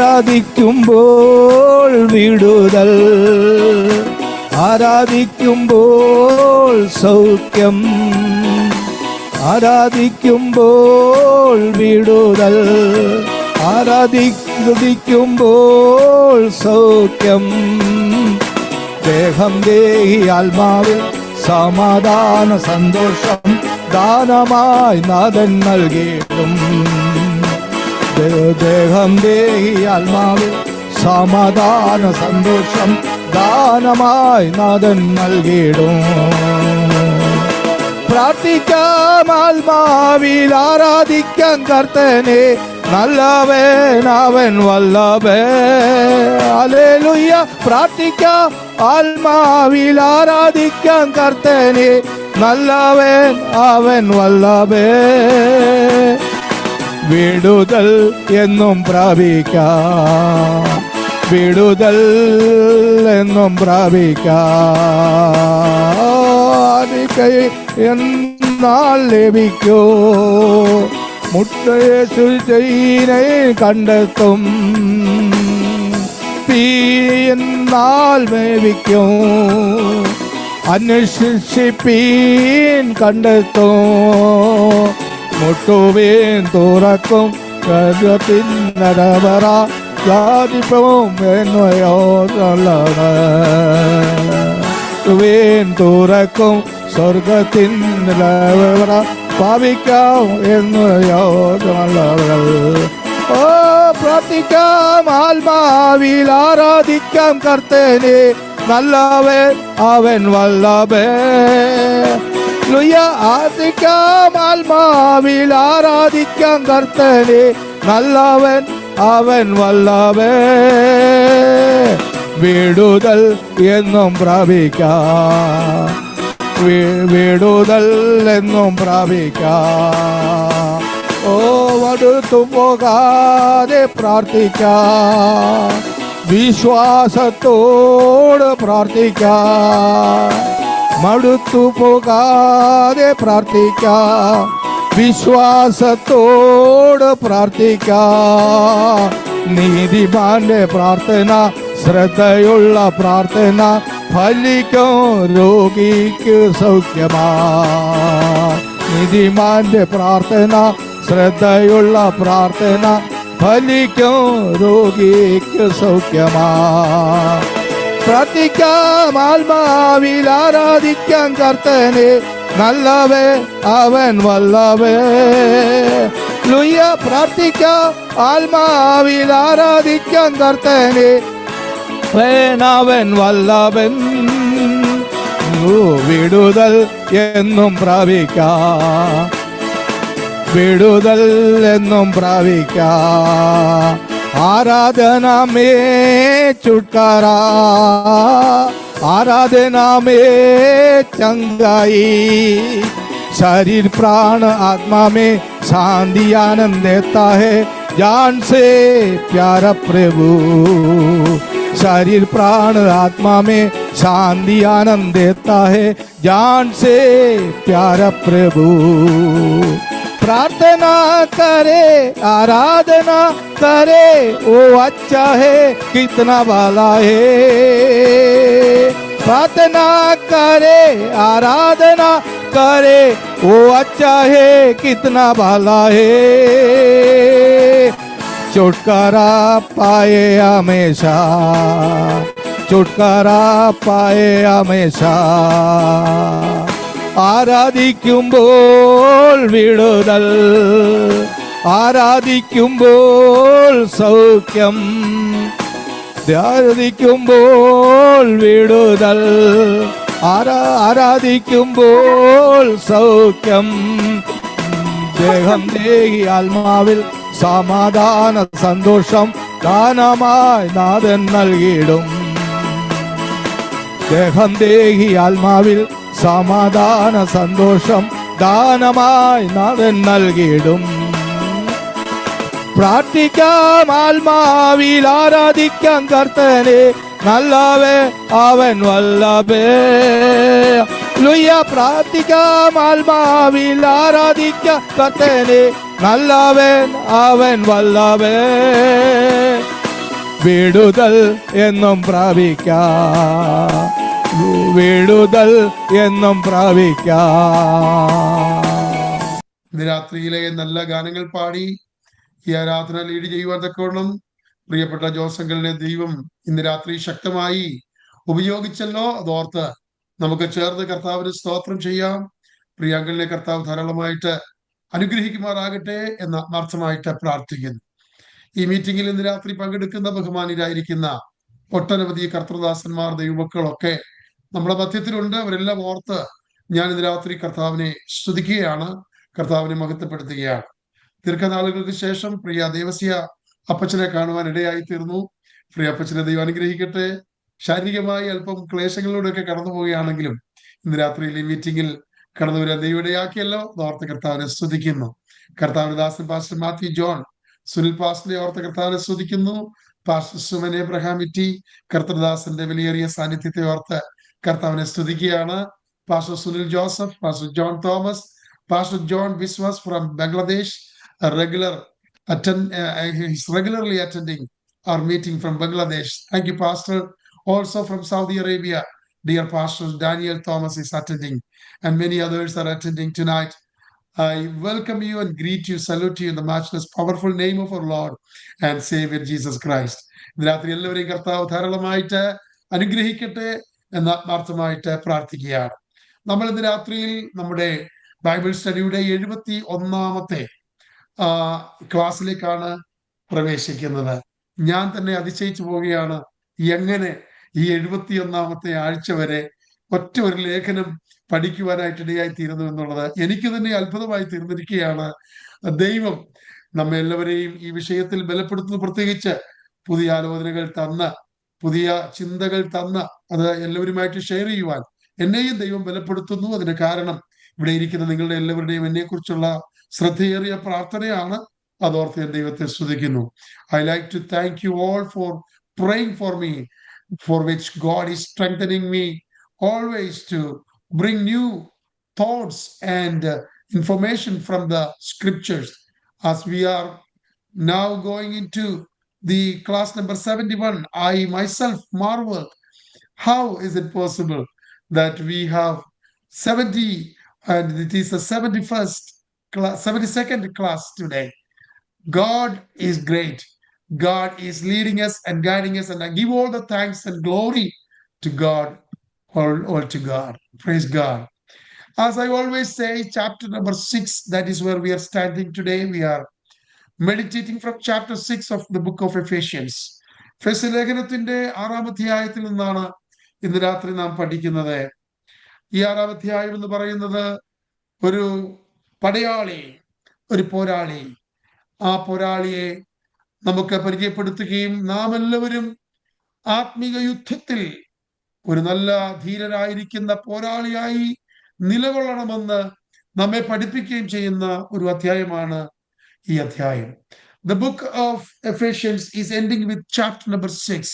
ആരാധിക്കുമ്പോൾ വിടുതൽ, ആരാധിക്കുമ്പോൾ സൗഖ്യം, ആരാധിക്കുമ്പോൾ വിടുതൽ, ആരാധിക്കുമ്പോൾ സൗഖ്യം. ദേഹം ദേഹി ആത്മാവിൽ സമാധാന സന്തോഷം ദാനമായി നാഥൻ നൽകിയിട്ടും. ദേഹം ദേഹി ആത്മാവിൽ സമാധാന സന്തോഷം ദാനമായി നാഥൻ നൽകിയിടും. പ്രാർത്ഥിക്കാം ആത്മാവിൽ ആരാധിക്കാൻ കർത്തനെ, നല്ലവൻ അവൻ വല്ലഭൻ. ഹല്ലേലൂയ. പ്രാർത്ഥിക്കാം ആത്മാവിൽ ആരാധിക്കാൻ കർത്തനെ, നല്ലവൻ അവൻ വല്ലഭൻ. വിടുതൽ എന്നും പ്രാപിക്കാം, വിടുതൽ എന്നും പ്രാപിക്കാം. എന്നാൽ ലഭിക്കോ മുട്ടയെ കണ്ടെത്തും, എന്നാൽ മേവിക്കും. അന്വേഷിപ്പീൻ കണ്ടെത്തും, മുട്ടുവേൻ തുറക്കും. കരുത്തിൻ നരവറ യാതിപ്പവും എന്നയോ വേൻ തുറക്കും. സ്വർഗത്തിൻ നരവറ ഭാവിക്കാം എന്നയോ നല്ലവകൾ. ഓ പ്രാർത്ഥിക്കാം ആത്മാവിൽ ആരാധിക്കാം കർത്തനെ, നല്ലവൻ അവൻ വല്ലഭൻ. ആരാധിക്കാം ആത്മാവിൽ ആരാധിക്കാം കർത്തനെ, നല്ലവൻ അവൻ വല്ലഭൻ. വിടുതൽ എന്നും പ്രാപിക്കാം, വിടുതൽ എന്നും പ്രാപിക്കാം. ഓ മടുത്തു പോകാതെ പ്രാർത്ഥിക്കാം, വിശ്വാസത്തോട് പ്രാർത്ഥിക്കാം. മടുത്തു പോകാതെ പ്രാർത്ഥിക്കാം, വിശ്വാസത്തോട് പ്രാർത്ഥിക്കാം. നീതിമാന്റെ പ്രാർത്ഥന, ശ്രദ്ധയുള്ള പ്രാർത്ഥന ഫലിക്കും, രോഗിക്ക് സൗഖ്യമാ. നീതിമാന്റെ പ്രാർത്ഥന, ശ്രദ്ധയുള്ള പ്രാർത്ഥന ഫലിക്കും, രോഗിക്ക് സൗഖ്യമാ. പ്രാർത്ഥിക്കാം ആത്മാവിൽ ആരാധിക്കാൻ കർത്തനെ, നല്ലവൻ അവൻ വല്ലഭൻ. പ്രാർത്ഥിക്കാം ആത്മാവിൽ ആരാധിക്കാൻ കർത്തനെ, അവൻ വല്ലഭൻ. വിടുതൽ എന്നും പ്രാപിക്കാം, വിടുതൽ എന്നും പ്രാപിക്കാം. आराधना में छुटकारा, आराधना में चंगाई, शरीर प्राण आत्मा में शांति आनंद देता है जान से प्यारा प्रभु। शरीर प्राण आत्मा में शांति आनंद देता है जान से प्यारा प्रभु। प्रार्थना करे आराधना करे वो अच्छा है कितना भला है। प्रार्थना करे आराधना करे वो अच्छा है कितना भला है। छुटकारा पाए हमेशा, छुटकारा पाए हमेशा। ആരാധിക്കുമ്പോൾ വിടുതൽ, ആരാധിക്കുമ്പോൾ സൗഖ്യം, ആരാധിക്കുമ്പോൾ വിടുതൽ, ആരാധിക്കുമ്പോൾ സൗഖ്യം. ദേഹം ദേഹി ആത്മാവിൽ സമാധാന സന്തോഷം ദാനമായി നാഥൻ നൽകിയിടും. ദേഹം ദേഹി ആത്മാവിൽ സമാധാന സന്തോഷം ദാനമായി നാഥൻ നൽകിയിടും. പ്രാർത്ഥിക്കാം ആത്മാവിൽ ആരാധിക്കാൻ കർത്തനെ, നല്ലവൻ അവൻ വല്ലഭൻ. പ്രാർത്ഥിക്കാം ആത്മാവിൽ ആരാധിക്കാൻ കർത്തനെ, നല്ലവൻ അവൻ വല്ലഭൻ. വിടുതൽ എന്നും പ്രാപിക്കാം, വിടുതൽ എന്നും പ്രാപിക്കാം. ഇന്ന് രാത്രിയിലെ നല്ല ഗാനങ്ങൾ പാടി ഈ ആരാധന ലീഡ് ചെയ്യുവാൻ തക്കവണ്ണം പ്രിയപ്പെട്ട ജോസങ്കലിനെ ദൈവം ഇന്ന് രാത്രി ശക്തമായി ഉപയോഗിച്ചല്ലോ. അതോർത്ത് നമുക്ക് ചേർന്ന് കർത്താവിന് സ്തോത്രം ചെയ്യാം. പ്രിയാങ്കലിനെ കർത്താവ് ധാരാളമായിട്ട് അനുഗ്രഹിക്കുമാറാകട്ടെ എന്ന് ആത്മാർത്ഥമായിട്ട് പ്രാർത്ഥിക്കുന്നു. ഈ മീറ്റിംഗിൽ ഇന്ന് രാത്രി പങ്കെടുക്കുന്ന ബഹുമാനിരായിരിക്കുന്ന ഒട്ടനവധി കർത്തൃദാസന്മാർ, ദൈവമക്കളൊക്കെ നമ്മുടെ മധ്യത്തിലുണ്ട്. അവരെല്ലാം ഓർത്ത് ഞാൻ ഇന്ന് രാത്രി കർത്താവിനെ സ്തുതിക്കുകയാണ്, കർത്താവിനെ മഹത്വപ്പെടുത്തുകയാണ്. ദീർഘനാളുകൾക്ക് ശേഷം പ്രിയ ദേവസ്യ അപ്പച്ചനെ കാണുവാൻ ഇടയായി തീർന്നു. പ്രിയ അപ്പച്ചനെ ദൈവം അനുഗ്രഹിക്കട്ടെ. ശാരീരികമായി അല്പം ക്ലേശങ്ങളിലൂടെയൊക്കെ കടന്നു പോവുകയാണെങ്കിലും ഇന്ന് രാത്രിയിൽ ഈ മീറ്റിംഗിൽ കടന്നു വരാൻ ദൈവം ഇടയാക്കിയല്ലോ. ഓർത്ത് കർത്താവിനെ സ്തുതിക്കുന്നു. കർത്താവിന്റെ ദാസൻ പാസ്റ്റർ മാത്യു ജോൺ സുനിൽ പാസ്റ്ററിനെ ഓർത്ത് കർത്താവിനെ സ്തുതിക്കുന്നു. പാസ്റ്റർ സുമൻ എബ്രഹാം ഇറ്റി കർത്തൃദാസന്റെ വിലയേറിയ സാന്നിധ്യത്തെ ഓർത്ത് കർത്താവിനെ സ്തുതിക്കുകയാണ്. Pastor Sunil Joseph, pastor John Thomas, pastor John Biswas from Bangladesh, regularly attending our meeting from Bangladesh. Thank you, Pastor. Also from Saudi Arabia, dear Pastor Daniel Thomas is attending, and many others are attending tonight. I welcome you and greet you, salute you in the matchless, powerful name of our Lord and Savior Jesus Christ. ഇന്ന് രാത്രി എല്ലാവരെയും കർത്താവ് ധാരാളമായിട്ട് അനുഗ്രഹിക്കട്ടെ എന്ന് ആത്മാർത്ഥമായിട്ട് പ്രാർത്ഥിക്കുകയാണ്. നമ്മൾ ഇന്ന് രാത്രിയിൽ നമ്മുടെ ബൈബിൾ സ്റ്റഡിയുടെ 71ാമത്തെ ക്ലാസ്സിലേക്കാണ് പ്രവേശിക്കുന്നത്. ഞാൻ തന്നെ അതിശയിച്ചു പോവുകയാണ്, എങ്ങനെ ഈ 71ാമത്തെ ആഴ്ച വരെ ഒറ്റ ഒരു ലേഖനം പഠിക്കുവാനായിട്ട് ഇടയായി തീരുന്നു എന്നുള്ളത് എനിക്ക് തന്നെ അത്ഭുതമായി തീർന്നിരിക്കുകയാണ്. ദൈവം നമ്മെ എല്ലാവരെയും ഈ വിഷയത്തിൽ ബലപ്പെടുത്തുന്നു. പ്രത്യേകിച്ച് പുതിയ ആലോചനകൾ തന്ന്, പുതിയ ചിന്തകൾ തന്ന് അത് എല്ലാവരുമായിട്ട് ഷെയർ ചെയ്യുവാൻ എന്നെയും ദൈവം ബലപ്പെടുത്തുന്നു. അതിന് കാരണം ഇവിടെ ഇരിക്കുന്ന നിങ്ങളുടെ എല്ലാവരുടെയും എന്നെക്കുറിച്ചുള്ള ശ്രദ്ധയേറിയ പ്രാർത്ഥനയാണ്. അതോർത്ത് ഞാൻ ദൈവത്തെ സ്തുതിക്കുന്നു. I like to thank you all for praying for me, for which God is strengthening me always to bring new thoughts and information from the scriptures. As we are now going into the class number 71, I myself marvel, how is it possible that we have 70 and it is the 72nd class today. God is great. God is leading us and guiding us, and I give all the thanks and glory to God, all to God. Praise God. As I always say, chapter number 6, that is where we are standing today. We are meditating from chapter 6 of the book of Ephesians. എഫേസ്യ ലേഖനത്തിന്റെ 6ാം അധ്യായത്തിൽ നിന്നാണ് ഇന്ന് രാത്രി നാം പഠിക്കുന്നത്. ഈ 6ാം അധ്യായം എന്ന് പറയുന്നത് ഒരു പടയാളി, ഒരു പോരാളി, ആ പോരാളിയെ നമുക്ക് പരിചയപ്പെടുത്തുകയും നാം എല്ലാവരും ആത്മീക യുദ്ധത്തിൽ ഒരു നല്ല ധീരരായിരിക്കുന്ന പോരാളിയായി നിലകൊള്ളണമെന്ന് നമ്മെ പഠിപ്പിക്കുകയും ചെയ്യുന്ന ഒരു അധ്യായമാണ് ഈ അധ്യായം. The book of Ephesians is ending with chapter number 6.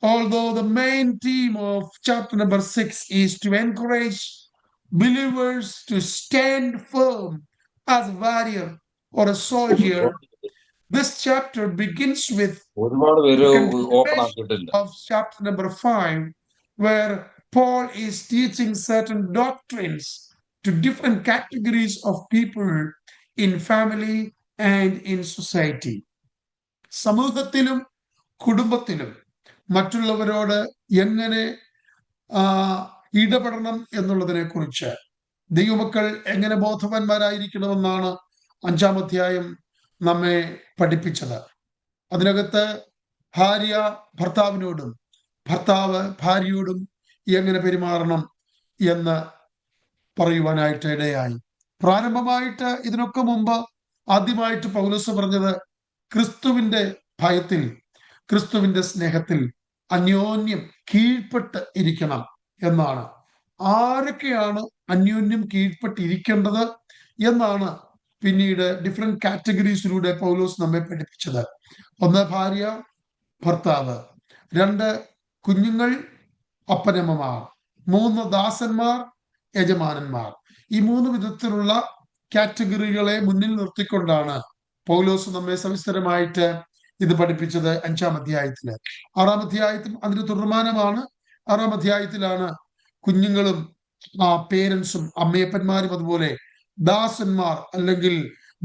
Although the main theme of chapter number 6 is to encourage believers to stand firm as a warrior or a soldier, this chapter begins with of chapter number 5, where Paul is teaching certain doctrines to different categories of people in family and in society. സമൂഹത്തിലും കുടുംബത്തിലും മറ്റുള്ളവരോട് എങ്ങനെ ഇടപെടണം എന്നുള്ളതിനെ കുറിച്ച് ദൈവമക്കൾ എങ്ങനെ ബോധവാന്മാരായിരിക്കണമെന്നാണ് 5ാം അധ്യായം നമ്മെ പഠിപ്പിച്ചത്. അതിനകത്ത് ഭാര്യ ഭർത്താവിനോടും ഭർത്താവ് ഭാര്യയോടും എങ്ങനെ പെരുമാറണം എന്ന് പറയുവാനായിട്ട് ഇടയായി. പ്രാരംഭമായിട്ട് ഇതിനൊക്കെ മുമ്പ് ആദ്യമായിട്ട് പൗലോസ് പറഞ്ഞത് ക്രിസ്തുവിന്റെ ഭയത്തിൽ, ക്രിസ്തുവിന്റെ സ്നേഹത്തിൽ അന്യോന്യം കീഴ്പ്പെട്ട് ഇരിക്കണം എന്നാണ്. ആരൊക്കെയാണ് അന്യോന്യം കീഴ്പ്പെട്ടിരിക്കേണ്ടത് എന്നാണ് പിന്നീട് ഡിഫറെന്റ് കാറ്റഗറീസിലൂടെ പൗലോസ് നമ്മെ പഠിപ്പിച്ചത്. 1 ഭാര്യ ഭർത്താവ്, 2 കുഞ്ഞുങ്ങൾ അപ്പനമ്മമാർ, 3 ദാസന്മാർ യജമാനന്മാർ. ഈ 3 വിധത്തിലുള്ള കാറ്റഗറികളെ മുന്നിൽ നിർത്തിക്കൊണ്ടാണ് പൗലോസ് നമ്മെ സവിസ്തരമായിട്ട് ഇത് പഠിപ്പിച്ചത് 5-ാം അധ്യായത്തില്. 6-ാം അധ്യായത്തിൽ അതിന് തുടർമാനമാണ്. 6-ാം അധ്യായത്തിലാണ് കുഞ്ഞുങ്ങളും പേരൻസും അമ്മയപ്പന്മാരും അതുപോലെ ദാസന്മാർ അല്ലെങ്കിൽ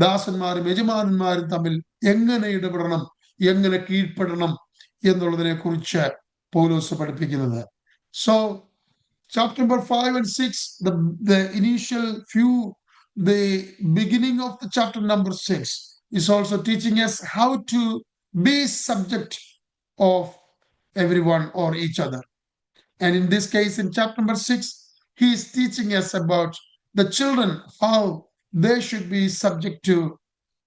ദാസന്മാരും യജമാനന്മാരും തമ്മിൽ എങ്ങനെ ഇടപെടണം, എങ്ങനെ കീഴ്പ്പെടണം എന്നുള്ളതിനെ കുറിച്ച് പൗലോസ് പഠിപ്പിക്കുന്നത്. So chapter number 5 and 6, the initial few, the beginning of the chapter number 6 is also teaching us how to be subject of everyone or each other. And in this case, in chapter number 6, he is teaching us about the children, how they should be subject to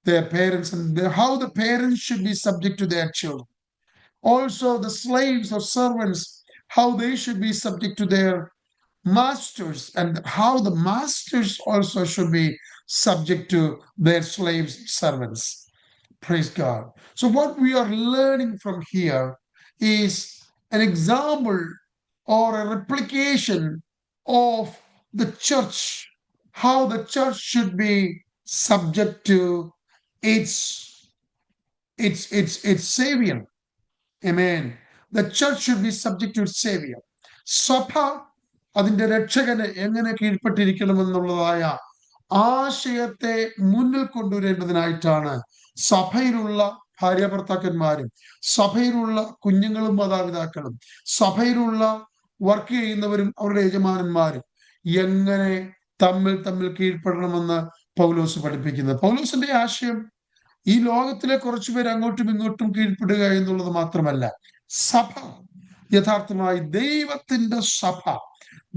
their parents and how the parents should be subject to their children. Also, the slaves or servants, how they should be subject to their masters, and how the masters also should be subject to their slaves, servants. Praise God. So what we are learning from here is an example or a replication of the church, how the church should be subject to its savior. Amen. The church should be subject to its savior. സഭ അതിന്റെ രക്ഷകന് എങ്ങനെ കീഴ്പ്പെട്ടിരിക്കണമെന്നുള്ളതായ ആശയത്തെ മുന്നിൽ കൊണ്ടുവരേണ്ടതിനായിട്ടാണ് സഭയിലുള്ള ഭാര്യ ഭർത്താക്കന്മാരും സഭയിലുള്ള കുഞ്ഞുങ്ങളും മാതാപിതാക്കളും സഭയിലുള്ള വർക്ക് ചെയ്യുന്നവരും അവരുടെ യജമാനന്മാരും എങ്ങനെ തമ്മിൽ കീഴ്പ്പെടണമെന്ന് പൗലോസ് പഠിപ്പിക്കുന്നത്. പൗലോസിന്റെ ആശയം ഈ ലോകത്തിലെ കുറച്ചുപേർ അങ്ങോട്ടും ഇങ്ങോട്ടും കീഴ്പ്പെടുക എന്നുള്ളത് മാത്രമല്ല, സഭ യഥാർത്ഥമായി ദൈവത്തിന്റെ സഭ,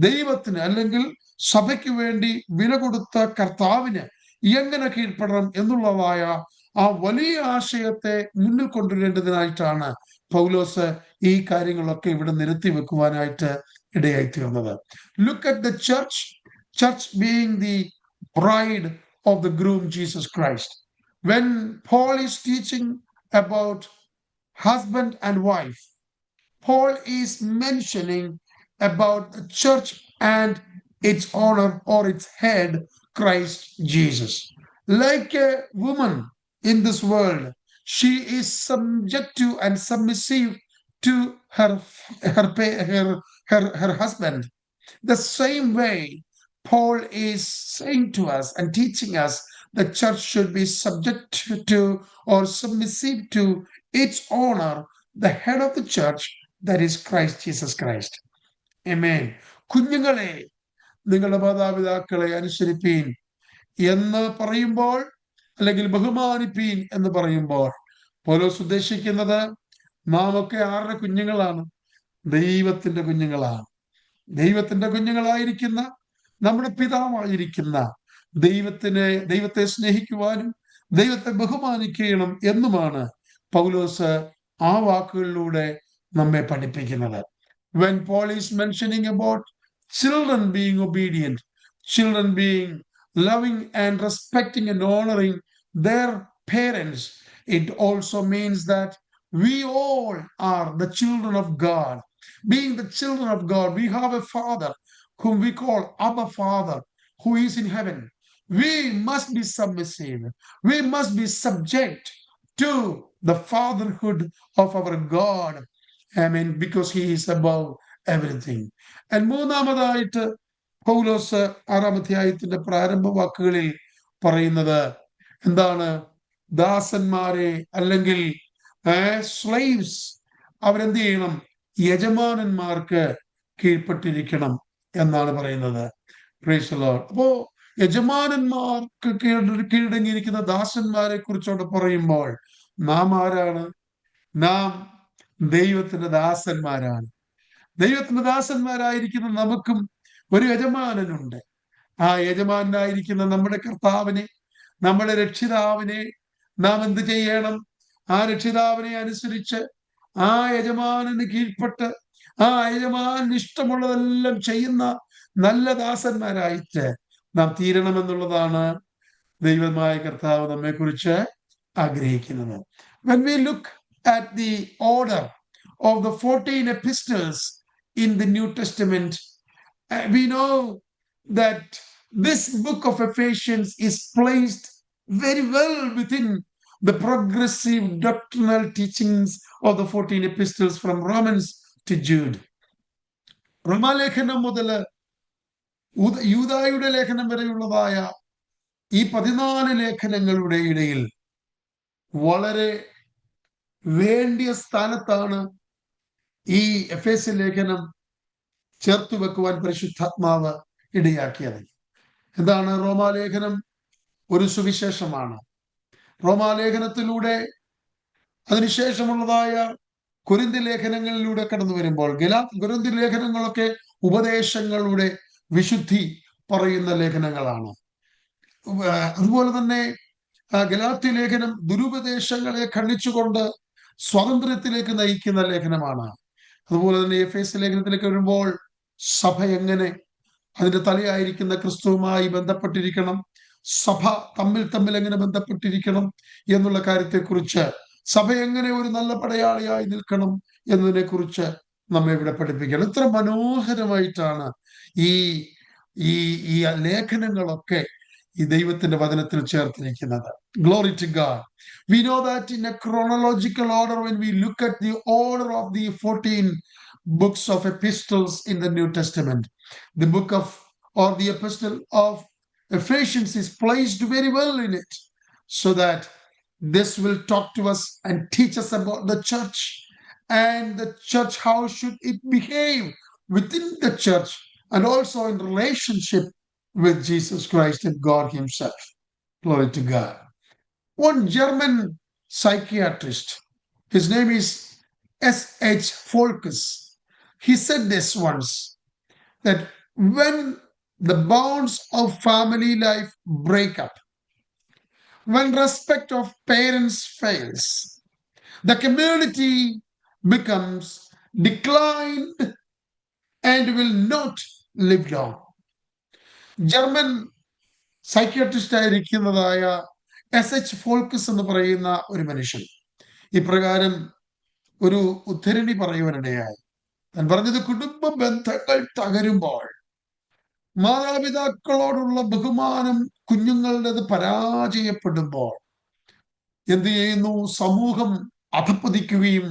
ദൈവത്തിന് അല്ലെങ്കിൽ സഭയ്ക്ക് വേണ്ടി വില കൊടുത്ത കർത്താവിന് എങ്ങനെ കീഴ്പ്പെടണം എന്നുള്ളതായ ആ വലിയ ആശയത്തെ മുന്നിൽ കൊണ്ടുവരേണ്ടതിനായിട്ടാണ് പൗലോസ് ഈ കാര്യങ്ങളൊക്കെ ഇവിടെ നിരത്തി വെക്കുവാനായിട്ട് ഇടയായി തീർന്നത്. Look at the church being the bride of the groom Jesus Christ. When Paul is teaching about husband and wife, Paul is mentioning about the church and its owner or its head, Christ Jesus. Like a woman in this world, she is subject to and submissive to her husband. The same way, Paul is saying to us and teaching us the church should be subject to or submissive to its owner, the head of the church, that is Christ Jesus Christ. Amen. കുഞ്ഞുങ്ങളെ, നിങ്ങളുടെ മാതാപിതാക്കളെ അനുസരിപ്പീൻ എന്ന് പറയുമ്പോൾ അല്ലെങ്കിൽ ബഹുമാനിപ്പീൻ എന്ന് പറയുമ്പോൾ പൗലോസ് ഉദ്ദേശിക്കുന്നത് നാം ഒക്കെ ആരുടെ കുഞ്ഞുങ്ങളാണ്? ദൈവത്തിന്റെ കുഞ്ഞുങ്ങളാണ്. ദൈവത്തിന്റെ കുഞ്ഞുങ്ങളായിരിക്കുന്ന നമ്മുടെ പിതാവായിരിക്കുന്ന ദൈവത്തെ സ്നേഹിക്കുവാനും ദൈവത്തെ ബഹുമാനിക്കണം എന്നുമാണ് പൗലോസ് ആ വാക്കുകളിലൂടെ നമ്മെ പഠിപ്പിക്കുന്നത്. When Paul is mentioning about children being obedient, children being loving and respecting and honoring their parents, it also means that we all are the children of God. Being the children of God, we have a Father whom we call Abba Father, who is in heaven. We must be submissive. We must be subject to the fatherhood of our God. Amen. Because he is above everything. And മൂന്നാമതായിട്ട് പൗലോസ് 6-ാം അധ്യായത്തിന്റെ പ്രാരംഭ വാക്കുകളിൽ പറയുന്നത് എന്താണ്? ദാസന്മാരെ അല്ലെങ്കിൽ slaves അവരെന്ത് ചെയ്യണം? യജമാനന്മാർക്ക് കീഴ്പ്പെട്ടിരിക്കണം എന്നാണ് പറയുന്നത്. Praise the Lord. അപ്പോ യജമാനന്മാർക്ക് കീഴടങ്ങിയിരിക്കുന്ന ദാസന്മാരെ കുറിച്ചോട് പറയുമ്പോൾ നാം ആരാണ്? നാം ദൈവത്തിന്റെ ദാസന്മാരാണ്. ദൈവത്തിന്റെ ദാസന്മാരായിരിക്കുന്ന നമുക്കും ഒരു യജമാനനുണ്ട്. ആ യജമാനായിരിക്കുന്ന നമ്മുടെ കർത്താവിനെ, നമ്മുടെ രക്ഷിതാവിനെ നാം എന്ത് ചെയ്യണം? ആ രക്ഷിതാവിനെ അനുസരിച്ച് ആ യജമാനന് കീഴ്പ്പെട്ട് ആ യജമാന് ഇഷ്ടമുള്ളതെല്ലാം ചെയ്യുന്ന നല്ല ദാസന്മാരായിട്ട് നാം തീരണമെന്നുള്ളതാണ് ദൈവമായ കർത്താവ് നമ്മെ കുറിച്ച് ആഗ്രഹിക്കുന്നത്. When we look at the order of the 14 epistles in the New Testament, we know that this book of Ephesians is placed very well within the progressive doctrinal teachings of the 14 epistles from Romans to Jude. റോമാലേഖനം മുതൽ യൂദായുടെ ലേഖനം വരെയുള്ളതായ ഈ 14 ലേഖനങ്ങളുടെ ഇടയിൽ വളരെ വേണ്ടിയ സ്ഥാനത്താണ് ഈ എഫേസ്യ ലേഖനം ചേർത്ത് വെക്കുവാൻ പരിശുദ്ധാത്മാവ് ഇടയാക്കിയത്. എന്താണ് റോമാലേഖനം? ഒരു സുവിശേഷമാണ്. റോമാലേഖനത്തിലൂടെ അതിനുശേഷമുള്ളതായ കൊരിന്ത്യ ലേഖനങ്ങളിലൂടെ കടന്നു വരുമ്പോൾ കൊരിന്ത്യ ലേഖനങ്ങളൊക്കെ ഉപദേശങ്ങളുടെ വിശുദ്ധി പറയുന്ന ലേഖനങ്ങളാണ്. അതുപോലെ തന്നെ ഗലാത്യ ലേഖനം ദുരുപദേശങ്ങളെ ഖണ്ഡിച്ചുകൊണ്ട് സ്വാതന്ത്ര്യത്തിലേക്ക് നയിക്കുന്ന ലേഖനമാണ്. അതുപോലെ തന്നെ എഫേസ്യ ലേഖനത്തിലേക്ക് വരുമ്പോൾ സഭ എങ്ങനെ അതിന്റെ തലയായിരിക്കുന്ന ക്രിസ്തുവുമായി ബന്ധപ്പെട്ടിരിക്കണം, സഭ തമ്മിൽ എങ്ങനെ ബന്ധപ്പെട്ടിരിക്കണം എന്നുള്ള കാര്യത്തെക്കുറിച്ച്, സഭ എങ്ങനെ ഒരു നല്ല പടയാളിയായി നിൽക്കണം എന്നതിനെ കുറിച്ച് നമ്മെ ഇവിടെ പഠിപ്പിക്കണം. ഇത്ര മനോഹരമായിട്ടാണ് ഈ ഈ ഈ ലേഖനങ്ങളൊക്കെ ഈ ദൈവത്തിന്റെ വചനത്തിൽ ചേർത്തിരിക്കുന്നത്. Glory to God. We know that in a chronological order, when we look at the order of the 14 books of epistles in the New Testament, the book of or the epistle of Ephesians is placed very well in it, so that this will talk to us and teach us about the church, and the church, how should it behave within the church and also in relationship with Jesus Christ and God himself. Glory to God. One German psychiatrist, his name is S.H. Folkus, he said this once, that when the bonds of family life break up, when respect of parents fails, the community becomes declined and will not live long. German psychiatrist ആയിരിക്കുന്നതായ S.H. Foulkes എന്ന് പറയുന്ന ഒരു മനുഷ്യൻ ഇപ്രകാരം ഒരു ഉദ്ധരണി പറയുവാനിടയായി. താൻ പറഞ്ഞത്, കുടുംബ ബന്ധങ്ങൾ തകരുമ്പോൾ, മാതാപിതാക്കളോടുള്ള ബഹുമാനം കുഞ്ഞുങ്ങളുടേത് പരാജയപ്പെടുമ്പോൾ എന്ത് ചെയ്യുന്നു? സമൂഹം അധപ്പതിക്കുകയും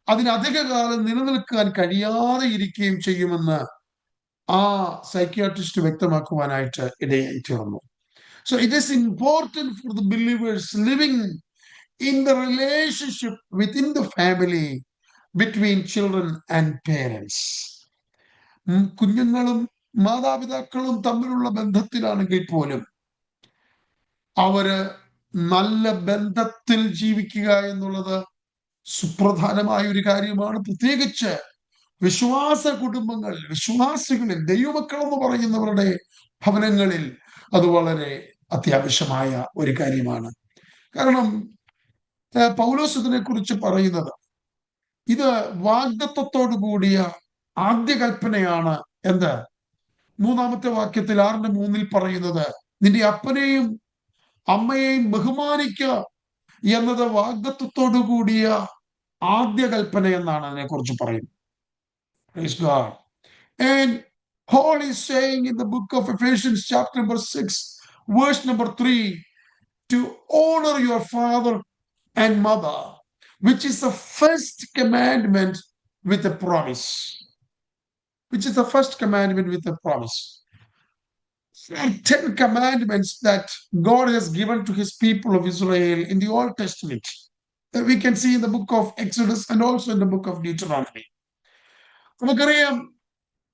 അതിനധിക കാലം നിലനിൽക്കാൻ കഴിയാതെ ഇരിക്കുകയും ചെയ്യുമെന്ന് ആ സൈക്യാട്രിസ്റ്റ് വ്യക്തമാക്കുവാനായിട്ട് ഇടയായി തീർന്നു. So it is important for the believers living in the relationship within the family between children and parents. കുഞ്ഞുങ്ങളും മാതാപിതാക്കളും തമ്മിലുള്ള ബന്ധത്തിലാണെങ്കിൽ പോലും അവര് നല്ല ബന്ധത്തിൽ ജീവിക്കുക എന്നുള്ളത് സുപ്രധാനമായ ഒരു കാര്യമാണ്. പ്രത്യേകിച്ച് വിശ്വാസ കുടുംബങ്ങൾ, വിശ്വാസികളിൽ, ദൈവമക്കൾ എന്ന് പറയുന്നവരുടെ ഭവനങ്ങളിൽ അത് വളരെ അത്യാവശ്യമായ ഒരു കാര്യമാണ്. കാരണം പൗലോസ് ഇതിനെ കുറിച്ച് പറയുന്നത്, ഇത് വാഗ്ദത്തത്തോടു കൂടിയ ആദ്യ കൽപ്പനയാണ്. എന്ത്? 3-ാമത്തെ വാക്യത്തിൽ 6:3 പറയുന്നത്, നിന്റെ അപ്പനെയും അമ്മയെയും ബഹുമാനിക്കുക എന്നത് വാഗ്ദത്തത്തോടു കൂടിയ ആദ്യ കൽപ്പന എന്നാണ് അതിനെ കുറിച്ച് പറയുന്നത്. Praise God. And Paul is saying in the book of Ephesians chapter number 6 verse number 3, to honor your father and mother, which is the first commandment with a promise. Which is the first commandment with a promise. There are 10 commandments that God has given to his people of Israel in the Old Testament that we can see in the book of Exodus and also in the book of Deuteronomy. നമുക്കറിയാം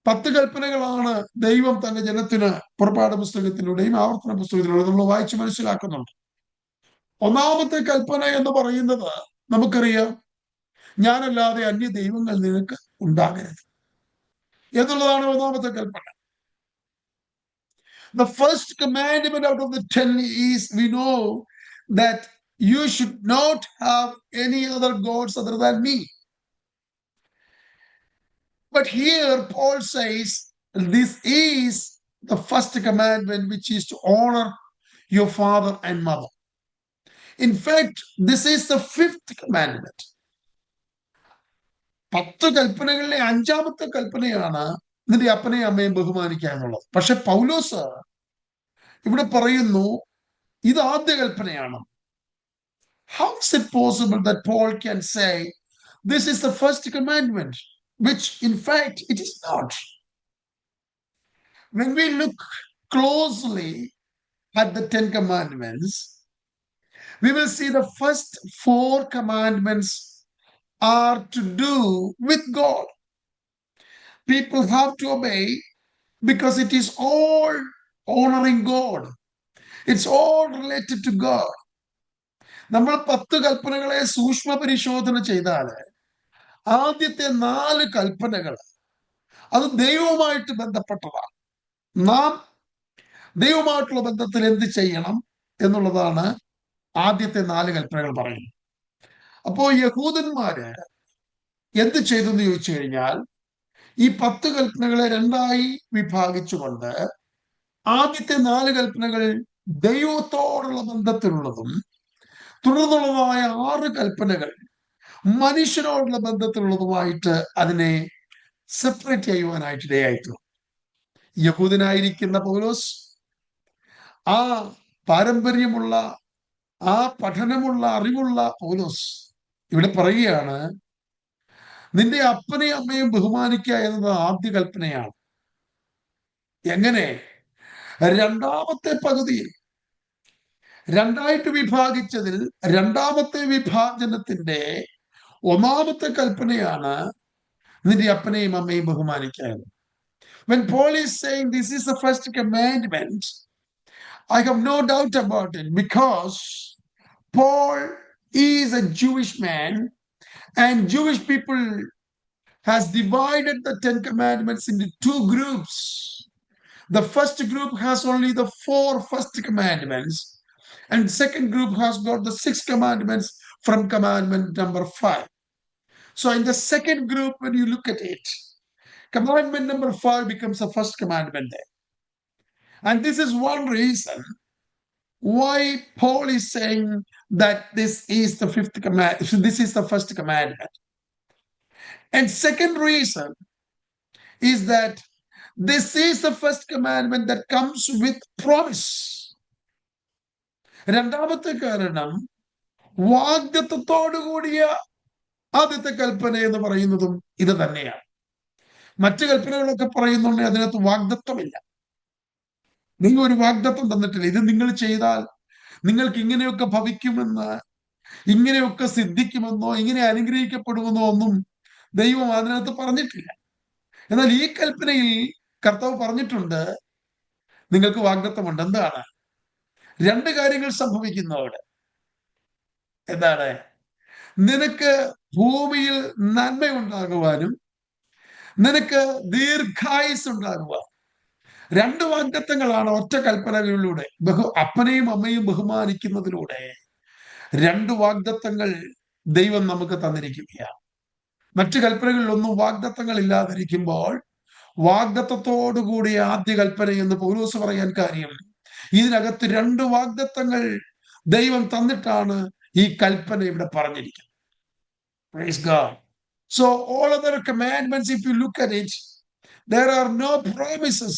10 കൽപ്പനകളാണ് ദൈവം തന്റെ ജനത്തിന് പുറപ്പാട് പുസ്തകത്തിലൂടെയും ആവർത്തന പുസ്തകത്തിലൂടെ നമ്മൾ വായിച്ച് മനസ്സിലാക്കുന്നുണ്ട്. 1-ാമത്തെ കൽപ്പന എന്ന് പറയുന്നത് നമുക്കറിയാം, ഞാനല്ലാതെ അന്യ ദൈവങ്ങൾ നിനക്ക് ഉണ്ടാകരുത് എന്നുള്ളതാണ് 1-ാമത്തെ കൽപ്പന. The first commandment out of the 10 is, we know that you should not have any other gods other than me. But here Paul says this is the first commandment, which is to honor your father and mother. In fact, this is the 5th commandment. 10 കൽപ്പനകളിലെ 5-ാമത്തെ കൽപ്പനയാണ് നിന്റെ അപ്പനെയും അമ്മയും ബഹുമാനിക്കുക എന്നുള്ളത്. പക്ഷെ പൗലോസ് ഇവിടെ പറയുന്നു ഇത് ആദ്യ കൽപ്പനയാണ്. How is it possible that Paul can say this is the first commandment, which in fact it is not? When we look closely at the 10 commandments, we will see the first 4 commandments are to do with God. People have to obey because it is all honoring God. It's all related to God. നമ്മൾ 10 കൽപ്പനകളെ സൂക്ഷ്മ പരിശോധന ചെയ്താൽ ആദ്യത്തെ 4 കൽപ്പനകൾ അത് ദൈവവുമായിട്ട് ബന്ധപ്പെട്ടതാണ്. നാം ദൈവവുമായിട്ടുള്ള ബന്ധത്തിൽ എന്ത് ചെയ്യണം എന്നുള്ളതാണ് ആദ്യത്തെ 4 കൽപ്പനകൾ പറയുന്നത്. അപ്പോ യഹൂദന്മാര് എന്ത് ചെയ്തു എന്ന് ചോദിച്ചു കഴിഞ്ഞാൽ ഈ 10 കൽപ്പനകളെ 2ആയി വിഭാഗിച്ചുകൊണ്ട് ആദ്യത്തെ 4 കൽപ്പനകൾ ദൈവത്തോടുള്ള ബന്ധത്തിലുള്ളതും തുടർന്നുള്ളതായ 6 കൽപ്പനകൾ മനുഷ്യനോടുള്ള ബന്ധത്തിലുള്ളതുമായിട്ട് അതിനെ സെപ്പറേറ്റ് ചെയ്യുവാനായിട്ട് ഇടയായിട്ടു. യഹൂദനായിരിക്കുന്ന പൗലോസ് ആ പാരമ്പര്യമുള്ള ആ പഠനമുള്ള അറിവുള്ള പൗലോസ് ഇവിടെ പറയുകയാണ്, നിന്റെ അപ്പനെയും അമ്മയും ബഹുമാനിക്കുക എന്നത് ആദ്യ കൽപ്പനയാണ്. എങ്ങനെ? 2ാമത്തെ പകുതിയിൽ 2ആയിട്ട് വിഭാഗിച്ചതിൽ 2ാമത്തെ വിഭാജനത്തിന്റെ 1ാമത്തെ കൽപ്പനയാണ് നിന്റെ അപ്പനെയും അമ്മയും ബഹുമാനിക്കുക. When Paul is saying this is the first commandment, I have no doubt about it, because Paul is a Jewish man and Jewish people has divided the 10 commandments into 2 groups. The first group has only the 4 first commandments, and second group has got the 6 commandments from commandment number 5. So in the second group, when you look at it, commandment number 5 becomes the first commandment there. And this is one reason why Paul is saying that this is the 5th commandment, this is the first commandment. And second reason is that this is the first commandment that comes with promise. 2ാമത്തെ കാരണം വാഗ്ദത്തത്തോടു കൂടിയ ആദ്യത്തെ കൽപ്പന എന്ന് പറയുന്നതും ഇത് തന്നെയാണ്. മറ്റു കൽപ്പനകളൊക്കെ പറയുന്നുണ്ട് അതിനകത്ത് വാഗ്ദത്വമില്ല. നിങ്ങൾ ഒരു വാഗ്ദത്വം തന്നിട്ടില്ല, ഇത് നിങ്ങൾ ചെയ്താൽ നിങ്ങൾക്ക് ഇങ്ങനെയൊക്കെ ഭവിക്കുമെന്ന്, ഇങ്ങനെയൊക്കെ സിദ്ധിക്കുമെന്നോ ഇങ്ങനെ അനുഗ്രഹിക്കപ്പെടുമെന്നോ ഒന്നും ദൈവം അതിനകത്ത് പറഞ്ഞിട്ടില്ല. എന്നാൽ ഈ കൽപ്പനയിൽ കർത്താവ് പറഞ്ഞിട്ടുണ്ട് നിങ്ങൾക്ക് വാഗ്ദത്വമുണ്ട്. എന്താണ്? 2 കാര്യങ്ങൾ സംഭവിക്കുന്നു അവിടെ. എന്താണ്? നിനക്ക് ഭൂമിയിൽ നന്മയുണ്ടാകുവാനും നിനക്ക് ദീർഘായുസ് ഉണ്ടാകുവാൻ. 2 വാഗ്ദത്തങ്ങളാണ് ഒറ്റ കൽപ്പനകളിലൂടെ, അപ്പനെയും അമ്മയും ബഹുമാനിക്കുന്നതിലൂടെ 2 വാഗ്ദത്തങ്ങൾ ദൈവം നമുക്ക് തന്നിരിക്കുകയാണ്. മറ്റു കൽപ്പനകളിലൊന്നും വാഗ്ദത്തങ്ങൾ ഇല്ലാതിരിക്കുമ്പോൾ വാഗ്ദത്തത്തോടുകൂടി ആദ്യ കൽപ്പന എന്ന് പൗലോസ് പറയാൻ കാര്യം, ഇതിനകത്ത് 2 വാഗ്ദത്തങ്ങൾ ദൈവം തന്നിട്ടാണ് ഈ കൽപ്പന ഇവിടെ പറഞ്ഞിരിക്കുന്നത്. Praise God. So all other commandments, if you look at it, there are no promises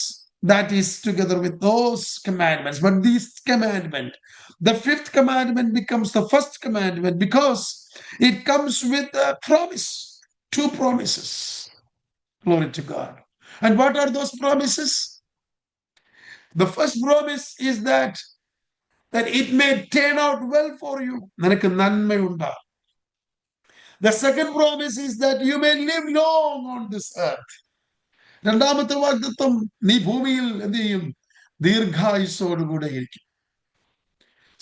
that is together with those commandments. But this commandment, the 5th commandment, becomes the first commandment because it comes with a promise, 2 promises. Glory to God. And what are those promises? The first promise is that it may turn out well for you. നിനക്ക് നന്മയുണ്ടാകും. The second promise is that you may live long on this earth. 2ാമത്തെ വാഗ്ദത്തം, നീ ഭൂമിയിൽ എന്ത് ചെയ്യും? ദീർഘായുസ്സോടുകൂടെ ഇരിക്കും.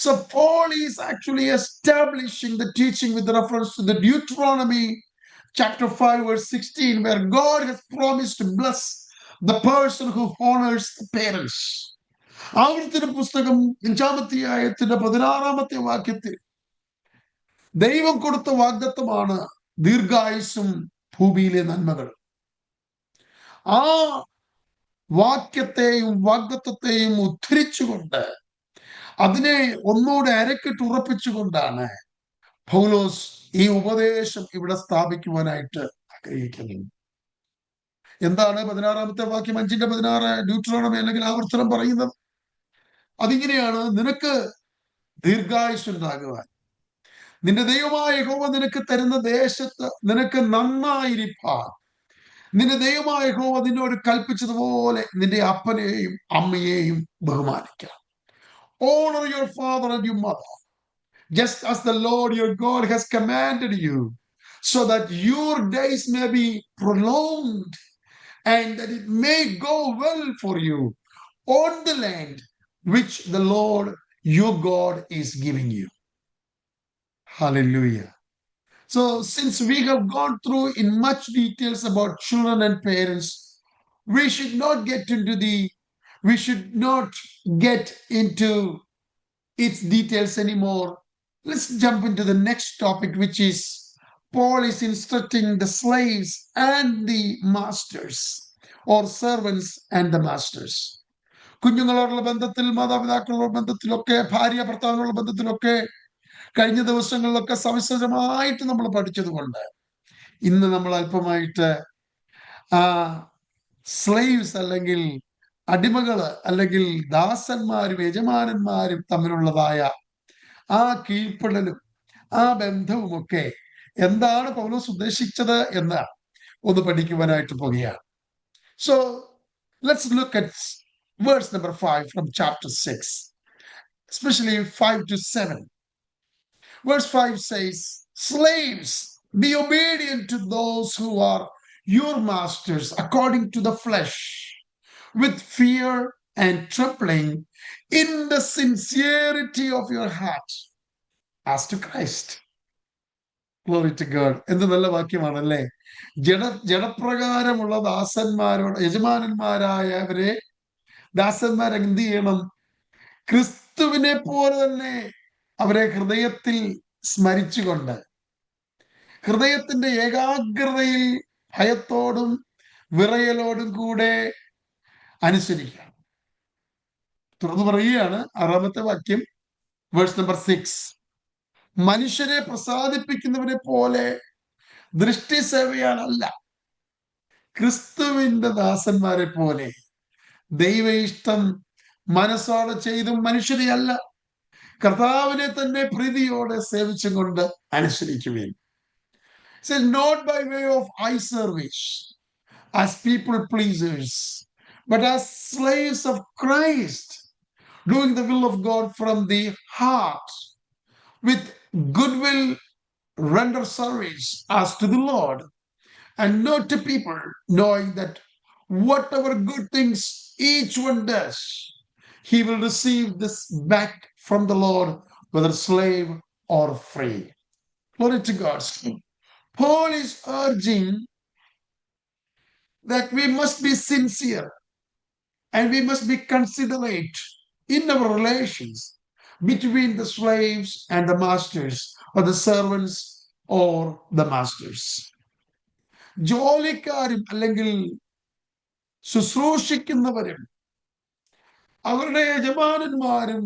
So Paul is actually establishing the teaching with reference to the Deuteronomy chapter 5 verse 16, where God has promised to bless the person who honors the parents. ആവർത്തന പുസ്തകം 5ാമത്തെ അധ്യായത്തിന്റെ 16ാമത്തെ വാക്യത്തിൽ ദൈവം കൊടുത്ത വാഗ്ദത്തമാണ് ദീർഘായുസ്സും ഭൂമിയിലെ നന്മകളും. ആ വാക്യത്തെയും വാഗ്ദത്തത്തെയും ഉദ്ധരിച്ചുകൊണ്ട് അതിനെ ഒന്നുകൂടെ അരക്കിട്ട് ഉറപ്പിച്ചുകൊണ്ടാണ് പൗലോസ് ഈ ഉപദേശം ഇവിടെ സ്ഥാപിക്കുവാനായിട്ട് ആഗ്രഹിക്കുന്നത്. എന്താണ് 16ാമത്തെ വാക്യം, 5:16 ഡ്യൂട്ടറോണമി അല്ലെങ്കിൽ ആവർത്തനം പറയുന്നത്? അതിങ്ങനെയാണ്, നിനക്ക് ദീർഘായുസ് ഉണ്ടാകുവാൻ, നിന്റെ ദൈവമായ യഹോവ നിനക്ക് തരുന്ന ദേശത്ത് നിനക്ക് നന്നായിരിക്കാൻ നിന്റെ ദൈവമായ യഹോവ നിന്നോട് കൽപ്പിച്ചതുപോലെ നിന്റെ അപ്പനെയും അമ്മയെയും ബഹുമാനിക്കുക. Honor your father and your mother, just as the Lord your God has commanded you, so that your days may be prolonged and that it may go well for you on the land which the Lord your God is giving you. Hallelujah. So, since we have gone through in much details about children and parents, we should not get into its details anymore. Let's jump into the next topic, which is Paul is instructing the slaves and the masters, or servants and the masters. കുഞ്ഞുങ്ങളോടുള്ള ബന്ധത്തിൽ, മാതാപിതാക്കളുടെ ബന്ധത്തിലൊക്കെ, ഭാര്യ ഭർത്താവിനുള്ള ബന്ധത്തിലൊക്കെ കഴിഞ്ഞ ദിവസങ്ങളിലൊക്കെ സവിശേഷമായിട്ട് നമ്മൾ പഠിച്ചതുകൊണ്ട് ഇന്ന് നമ്മൾ അല്പമായിട്ട് slaves അല്ലെങ്കിൽ അടിമകള് അല്ലെങ്കിൽ ദാസന്മാരും യജമാനന്മാരും തമ്മിലുള്ളതായ ആ കീഴ്പ്പെടലും ആ ബന്ധവുമൊക്കെ എന്താണ് പൗലോസ് ഉദ്ദേശിച്ചത് എന്ന് ഒന്ന് പഠിക്കുവാനായിട്ട് പോകുകയാണ്. So let's look at verse number 5 from chapter 6, especially 5 to 7. Verse 5 says, slaves, be obedient to those who are your masters according to the flesh, with fear and trembling, in the sincerity of your heart, as to Christ. Glory to God. എന്ത് നല്ല വാക്യമാണല്ലേ. ജഡപ്രകാരമുള്ള ദാസന്മാരോട്, യജമാനന്മാരായവരെ ദാസന്മാർ എന്ത് ചെയ്യണം? ക്രിസ്തുവിനെ പോലെ തന്നെ അവരെ ഹൃദയത്തിൽ സ്മരിച്ചുകൊണ്ട്, ഹൃദയത്തിന്റെ ഏകാഗ്രതയിൽ ഭയത്തോടും വിറയലോടും കൂടെ അനുസരിക്കുക. തുറന്നു പറയുകയാണ് 6ാമത്തെ വാക്യം, വേഴ്സ് നമ്പർ 6. മനുഷ്യരെ പ്രസാദിപ്പിക്കുന്നവരെ പോലെ ദൃഷ്ടി സേവയാനല്ല, ക്രിസ്തുവിന്റെ ദാസന്മാരെ പോലെ ദൈവ ഇഷ്ടം മനസ്സോടെ ചെയ്തും മനുഷ്യരെ അല്ല, കർത്താവിനെ തന്നെ പ്രീതിയോടെ സേവിച്ചും കൊണ്ട് അനുസരിക്കുവേൻ. Not by way of eye service as people pleasers, but as slaves of Christ, doing the will of God from the heart, with goodwill render service as to the Lord and not to people, knowing that whatever good things each one does, he will receive this back from the Lord, whether slave or free. Glory to God. Paul is urging that we must be sincere and we must be considerate in our relations between the slaves and the masters, or the servants or the masters. ജോലിക്കാരും അല്ലെങ്കിൽ ശുശ്രൂഷിക്കുന്നവരും അവരുടെ യജമാനന്മാരും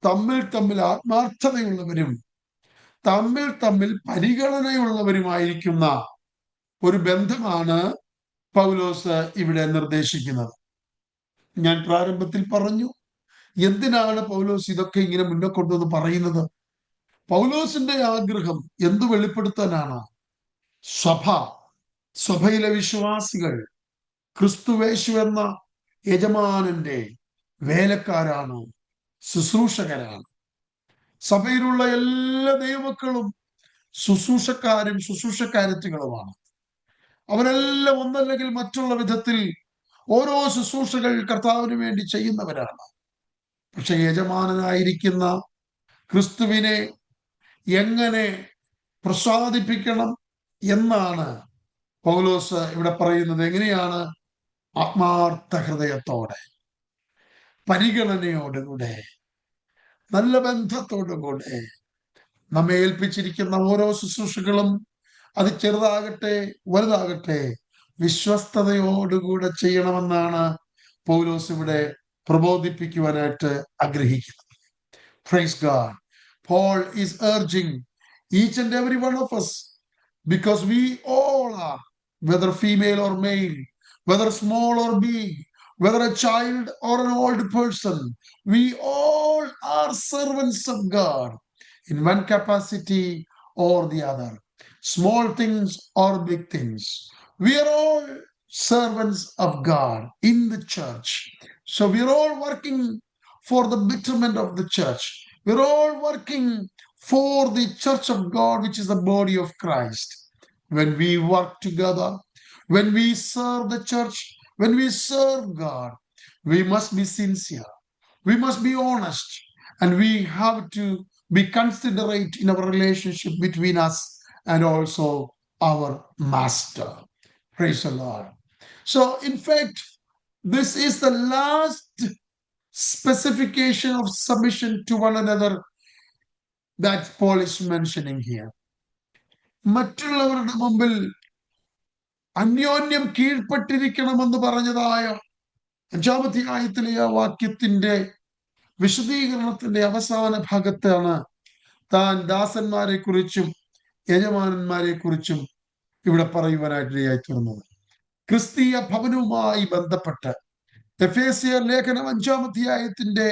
തമ്മിൽ ആത്മാർത്ഥതയുള്ളവരും തമ്മിൽ പരിഗണനയുള്ളവരുമായിരിക്കുന്ന ഒരു ബന്ധമാണ് പൗലോസ് ഇവിടെ നിർദ്ദേശിക്കുന്നത്. ഞാൻ പ്രാരംഭത്തിൽ പറഞ്ഞു, എന്തിനാണ് പൗലോസ് ഇതൊക്കെ ഇങ്ങനെ മുന്നേ കൊണ്ടുവന്ന് പറയുന്നത്? പൗലോസിന്റെ ആഗ്രഹം എന്ത് വെളിപ്പെടുത്താനാണ്? സഭയിലെ വിശ്വാസികൾ ക്രിസ്തുവേശു എന്ന യജമാനന്റെ വേലക്കാരാണ്, ശുശ്രൂഷകരാണ്. സഭയിലുള്ള എല്ലാ ദൈവമക്കളും ശുശ്രൂഷക്കാരും ശുശ്രൂഷക്കാരത്തികളുമാണ്. അവരെല്ലാം ഒന്നല്ലെങ്കിൽ മറ്റുള്ള വിധത്തിൽ ഓരോ ശുശ്രൂഷകൾ കർത്താവിന് വേണ്ടി ചെയ്യുന്നവരാണ്. പക്ഷെ യജമാനനായിരിക്കുന്ന ക്രിസ്തുവിനെ എങ്ങനെ പ്രസാദിപ്പിക്കണം എന്നാണ് പൗലോസ് ഇവിടെ പറയുന്നത്. എങ്ങനെയാണ്? ആത്മാർത്ഥ ഹൃദയത്തോടെ, പരിഗണനയോടുകൂടെ, നല്ല ബന്ധത്തോടുകൂടെ നമ്മെ ഏൽപ്പിച്ചിരിക്കുന്ന ഓരോ ശുശ്രൂഷകളും, അത് ചെറുതാകട്ടെ വലുതാകട്ടെ, വിശ്വസ്തയോടുകൂടെ ചെയ്യണമെന്നാണ് പൗലോസ് ഇവിടെ പ്രബോധിപ്പിക്കുവാനായിട്ട് ആഗ്രഹിക്കുന്നത്. Praise God. Paul is urging each and every one of us, because we all are, whether female or male, whether small or big, whether a child or an old person, we all are servants of God. in one capacity or the other, small things or big things. We are all servants of God in the church. So we are all working for the betterment of the church. We're all working for the church of God, which is the body of Christ. When we work together, when we serve the church, when we serve God, we must be sincere. We must be honest, and we have to be considerate in our relationship between us and also our master. Praise the Lord. So, in fact, this is the last specification of submission to one another that Paul is mentioning here. മറ്റുള്ളവരുടെ മുമ്പിൽ അന്യോന്യം കീഴ്പ്പെട്ടിരിക്കണമെന്ന് പറഞ്ഞതായ 5-ാം അധ്യായത്തിലെ ആ വാക്യത്തിന്റെ വിശദീകരണത്തിന്റെ അവസാന ഭാഗത്താണ് താൻ ദാസന്മാരെ കുറിച്ചും യജമാനന്മാരെ കുറിച്ചും ഇവിടെ പറയുവാനായിട്ട് തീർന്നത്. ക്രിസ്തീയ ഭവനവുമായി ബന്ധപ്പെട്ട് എഫേസ്യർ ലേഖനം 5-ാം അധ്യായത്തിന്റെ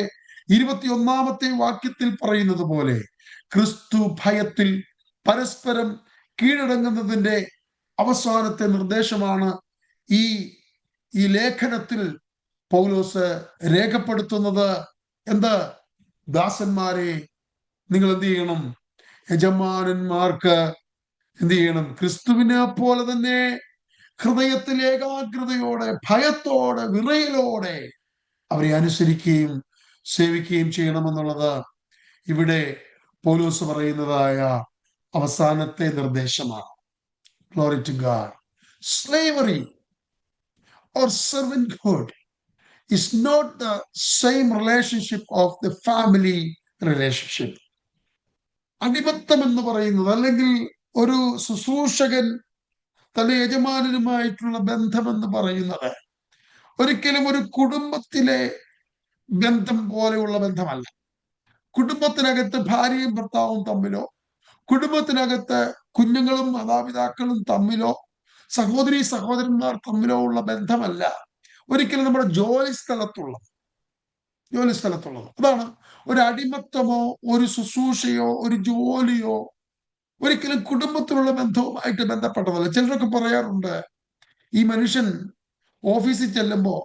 21-ാമത്തെ വാക്യത്തിൽ പറയുന്നത് പോലെ ക്രിസ്തു ഭയത്തിൽ പരസ്പരം കീഴടങ്ങുന്നതിന്റെ അവസാനത്തെ നിർദ്ദേശമാണ് ഈ ലേഖനത്തിൽ പൗലോസ് രേഖപ്പെടുത്തുന്നത്. എന്ത്? ദാസന്മാരെ നിങ്ങൾ എന്ത് ചെയ്യണം? യജമാനന്മാർക്ക് എന്ത് ചെയ്യണം? ക്രിസ്തുവിനെ പോലെ തന്നെ ഹൃദയത്തിൽ ഏകാഗ്രതയോടെ, ഭയത്തോടെ, വിറയലോടെ അവരെ അനുസരിക്കുകയും സേവിക്കുകയും ചെയ്യണമെന്നുള്ളത് ഇവിടെ പൗലോസ് പറയുന്നതായ അവസാനത്തെ നിർദ്ദേശമാണ്. Glory to God. Slavery or servanthood is not the same relationship of the family relationship. അടിമത്തം എന്ന് പറയുന്നത്, അല്ലെങ്കിൽ ഒരു ശുശ്രൂഷകൻ തന്റെ യജമാനനുമായിട്ടുള്ള ബന്ധമെന്ന് പറയുന്നത് ഒരിക്കലും ഒരു കുടുംബത്തിലെ ബന്ധം പോലെയുള്ള ബന്ധമല്ല. കുടുംബത്തിനകത്ത് ഭാര്യയും ഭർത്താവും തമ്മിലോ, കുടുംബത്തിനകത്ത് കുഞ്ഞുങ്ങളും മാതാപിതാക്കളും തമ്മിലോ, സഹോദരി സഹോദരന്മാർ തമ്മിലോ ഉള്ള ബന്ധമല്ല ഒരിക്കലും നമ്മുടെ ജോലി സ്ഥലത്തുള്ളത്. അതാണ് ഒരു അടിമത്തമോ ഒരു ശുശ്രൂഷയോ ഒരു ജോലിയോ ഒരിക്കലും കുടുംബത്തിലുള്ള ബന്ധവുമായിട്ട് ബന്ധപ്പെട്ടതല്ല. ചിലരൊക്കെ പറയാറുണ്ട്, ഈ മനുഷ്യൻ ഓഫീസിൽ ചെല്ലുമ്പോ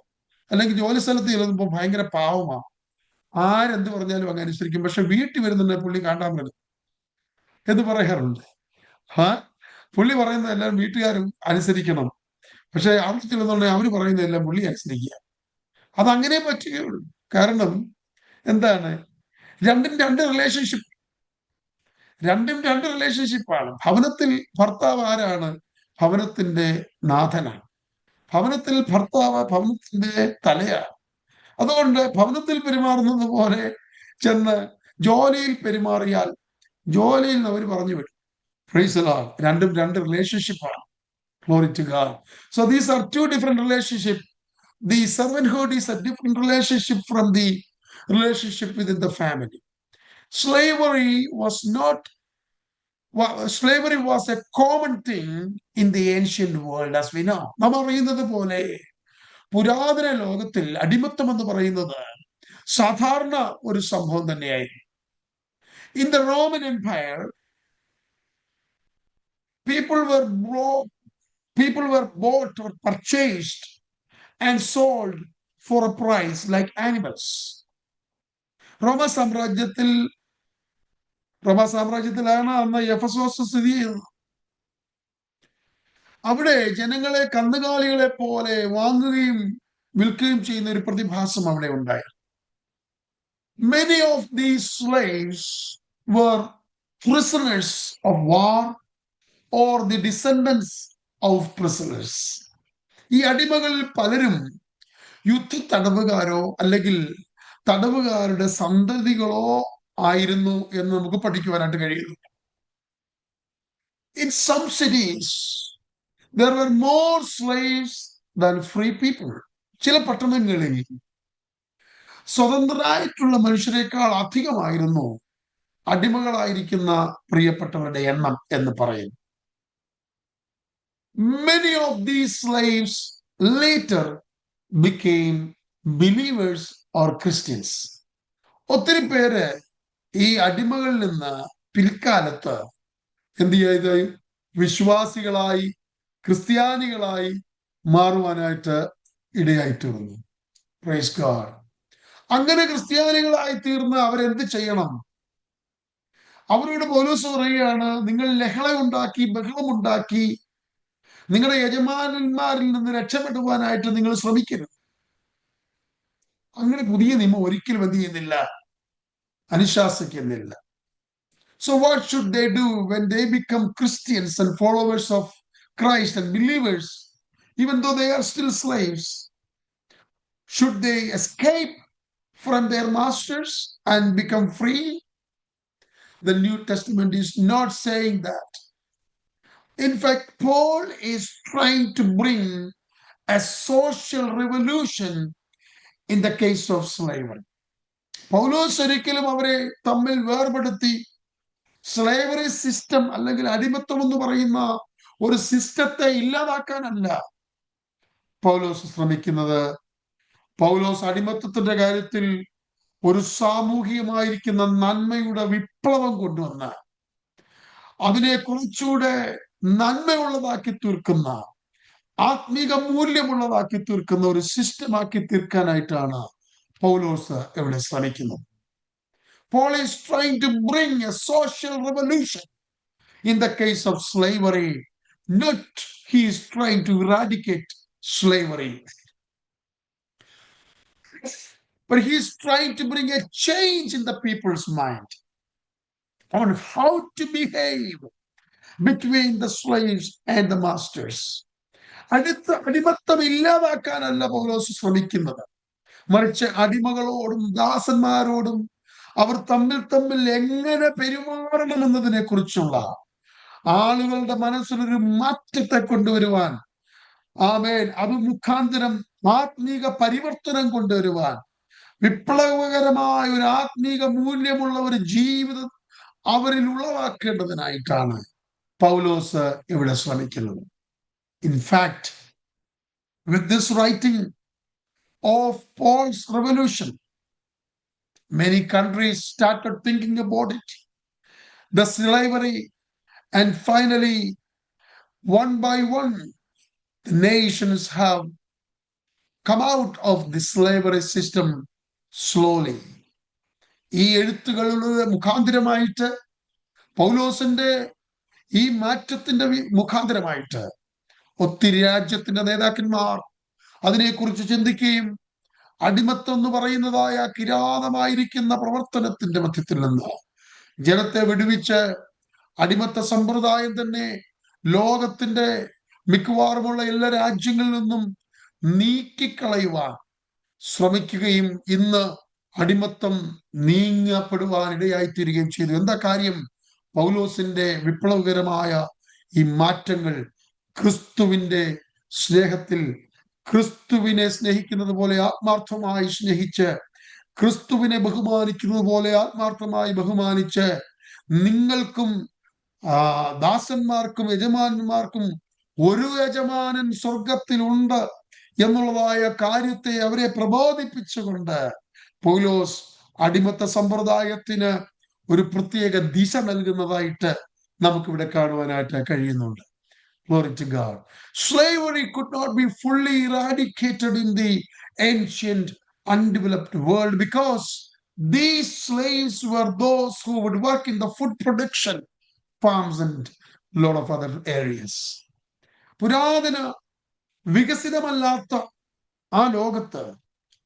അല്ലെങ്കിൽ ജോലി സ്ഥലത്ത് ചെല്ലുമ്പോ ഭയങ്കര പാവമാണ്, ആരെന്ത് പറഞ്ഞാലും അങ്ങ് അനുസരിക്കും, പക്ഷെ വീട്ടിൽ വരുന്നുണ്ട് പുള്ളി കാണ്ടാൻ വരും എന്ന് പറയാറുണ്ട്. പുള്ളി പറയുന്നതെല്ലാം വീട്ടുകാരും അനുസരിക്കണം, പക്ഷെ അവിടെ ചെല്ലുന്നുണ്ടെങ്കിൽ അവര് പറയുന്നതെല്ലാം പുള്ളി അനുസരിക്കുക. അതങ്ങനെ പറ്റുകയുള്ളൂ. കാരണം എന്താണ്? രണ്ടും രണ്ട് റിലേഷൻഷിപ്പാണ്. ഭവനത്തിൽ ഭർത്താവ് ആരാണ്? ഭവനത്തിന്റെ നാഥനാണ്. ഭവനത്തിൽ ഭർത്താവ് ഭവനത്തിന്റെ തലയാണ്. അതുകൊണ്ട് ഭവനത്തിൽ പെരുമാറുന്നത് പോലെ ചെന്ന് ജോലിയിൽ പെരുമാറിയാൽ ജോലിയിൽ നിന്ന് അവർ പറഞ്ഞു വിടും. Praise the Lord. രണ്ടും രണ്ട് റിലേഷൻഷിപ്പാണ്. Glory to God. So these are two different relationships. The servanthood is a different relationship from the relationship within the family. Slavery was a common thing in the ancient world, as we know. നാം അറിയുന്നത് പോലെ പുരാതന ലോകത്തിൽ അടിമത്തം എന്ന് പറയുന്നത് സാധാരണ ഒരു സംഭവം തന്നെയായിരുന്നു. In the Roman Empire, people were bought or purchased and sold for a price like animals. റോമ സാമ്രാജ്യത്തിലാണ് അന്ന് എഫെസോസ് സ്ഥിതി ചെയ്യുന്നത്. അവിടെ ജനങ്ങളെ കന്നുകാലികളെ പോലെ വാങ്ങുകയും വിൽക്കുകയും ചെയ്യുന്ന ഒരു പ്രതിഭാസം അവിടെ ഉണ്ടായി. Many of these slaves were prisoners of war or the descendants of prisoners. ഈ അടിമകളിൽ പലരും യുദ്ധ തടവുകാരോ അല്ലെങ്കിൽ തടവുകാരുടെ സന്തതികളോ ആയിരുന്നു എന്ന് നമുക്ക് പഠിക്കുവാനായിട്ട് കഴിയുന്നു. In some cities there were more slaves than free people. ചില പട്ടണങ്ങളിൽ സ്വതന്ത്രരായിട്ടുള്ള മനുഷ്യരെക്കാൾ അധികമായിരുന്നു അടിമകളായിരിക്കുന്ന പ്രിയപ്പെട്ടവരുടെ എണ്ണം എന്ന് പറയുന്നു. Many of these slaves later became believers or Christians. ഒത്തിരി പേര് ഈ അടിമകളിൽ നിന്ന് പിൽക്കാലത്ത് എന്ത് ചെയ്ത് വിശ്വാസികളായി ക്രിസ്ത്യാനികളായി മാറുവാനായിട്ട് ഇടയായിത്തീർന്നു. Praise God. അങ്ങനെ ക്രിസ്ത്യാനികളായി തീർന്ന് അവരെന്ത് ചെയ്യണം? അവരോട് പൗലോസ് പറയുകയാണ്, നിങ്ങൾ ലഹളയുണ്ടാക്കി ബഹളമുണ്ടാക്കി നിങ്ങളുടെ യജമാനന്മാരിൽ നിന്ന് രക്ഷപ്പെടുവാനായിട്ട് നിങ്ങൾ ശ്രമിക്കരുത്. അങ്ങനെ പുതിയ നിയമം ഒരിക്കലും എന്ത് ചെയ്യുന്നില്ല, അനുശാസിക്കുന്നില്ല. So what should they do when they become Christians and followers of Christ and believers, even though they are still slaves? Should they escape from their masters and become free? The New Testament is not saying that. In fact, Paul is trying to bring a social revolution in the case of slavery. പൗലോസ് ഒരിക്കലും അവരെ തമ്മിൽ വേർപെടുത്തി slavery system അല്ലെങ്കിൽ അടിമത്തം എന്ന് പറയുന്ന ഒരു സിസ്റ്റത്തെ ഇല്ലാതാക്കാനല്ല പൗലോസ് ശ്രമിക്കുന്നത്. പൗലോസ് അടിമത്തത്തിന്റെ കാര്യത്തിൽ ഒരു സാമൂഹികമായിരിക്കുന്ന നന്മയുടെ വിപ്ലവം കൊണ്ടുവന്ന, അതിനെ കുറച്ചുകൂടെ നന്മയുള്ളതാക്കി തീർക്കുന്ന, ആത്മീക മൂല്യമുള്ളതാക്കി തീർക്കുന്ന ഒരു സിസ്റ്റമാക്കി തീർക്കാനായിട്ടാണ് പൗലോസ് ഇവിടെ ശ്രമിക്കുന്നത്. Paul is trying to bring a social revolution in the case of slavery. Not he is trying to eradicate slavery, but he is trying to bring a change in the people's mind on how to behave between the slaves and the masters. അടിമത്തം ഇല്ലാതാക്കാനല്ല പൗലോസ് ശ്രമിക്കുന്നത്, മറിച്ച് അടിമകളോടും ദാസന്മാരോടും അവർ തമ്മിൽ എങ്ങനെ പെരുമാറണം എന്നതിനെ കുറിച്ചുള്ള ആളുകളുടെ മനസ്സിലൊരു മാറ്റത്തെ കൊണ്ടുവരുവാൻ, ആമേൻ, അത് മുഖാന്തരം ആത്മീക പരിവർത്തനം കൊണ്ടുവരുവാൻ, വിപ്ലവകരമായ ഒരു ആത്മീക മൂല്യമുള്ള ഒരു ജീവിതം അവരിൽ ഉളവാക്കേണ്ടതിനായിട്ടാണ് പൗലോസ് ഇവിടെ ശ്രമിക്കുന്നത്. In fact, with this writing of Paul's revolution, many countries started thinking about it, the slavery, and finally, one by one, the nations have come out of the slavery system slowly. ഈ എഴുത്തുകളുടെ മുഖാന്തരമായിട്ട്, പൗലോസിന്റെ ഈ മാറ്റത്തിന്റെ മുഖാന്തരമായിട്ട് ഒത്തിരി രാജ്യത്തിന്റെ നേതാക്കന്മാർ അതിനെക്കുറിച്ച് ചിന്തിക്കുകയും അടിമത്തം എന്ന് പറയുന്നതായ കിരാതമായിരിക്കുന്ന പ്രവർത്തനത്തിന്റെ മധ്യത്തിൽ നിന്ന് ജനത്തെ വിടുവിച്ച് അടിമത്ത സമ്പ്രദായം തന്നെ ലോകത്തിന്റെ മിക്കവാറുമുള്ള എല്ലാ രാജ്യങ്ങളിൽ നിന്നും നീക്കിക്കളയുവാൻ ശ്രമിക്കുകയും ഇന്ന് അടിമത്തം നീങ്ങപ്പെടുവാനിടയായിത്തീരുകയും ചെയ്തു. എന്താ കാര്യം? പൗലോസിന്റെ വിപ്ലവകരമായ ഈ മാറ്റങ്ങൾ ക്രിസ്തുവിന്റെ സ്നേഹത്തിൽ, ക്രിസ്തുവിനെ സ്നേഹിക്കുന്നത് പോലെ ആത്മാർത്ഥമായി സ്നേഹിച്ച്, ക്രിസ്തുവിനെ ബഹുമാനിക്കുന്നത് പോലെ ആത്മാർത്ഥമായി ബഹുമാനിച്ച്, നിങ്ങൾക്കും ദാസന്മാർക്കും യജമാനന്മാർക്കും ഒരു യജമാനൻ സ്വർഗത്തിലുണ്ട് എന്നുള്ളതായ കാര്യത്തെ അവരെ പ്രബോധിപ്പിച്ചുകൊണ്ട് പൗലോസ് അടിമത്ത സമ്പ്രദായത്തിന് ഒരു പ്രത്യേക ദിശ നൽകുന്നതായിട്ട് നമുക്കിവിടെ കാണുവാനായിട്ട് കഴിയുന്നുണ്ട്. Glory to God. Slavery could not be fully eradicated in the ancient undeveloped world because these slaves were those who would work in the food production farms and a lot of other areas. പുരാതന വികസിതമല്ലാത്ത ആ ലോകത്ത്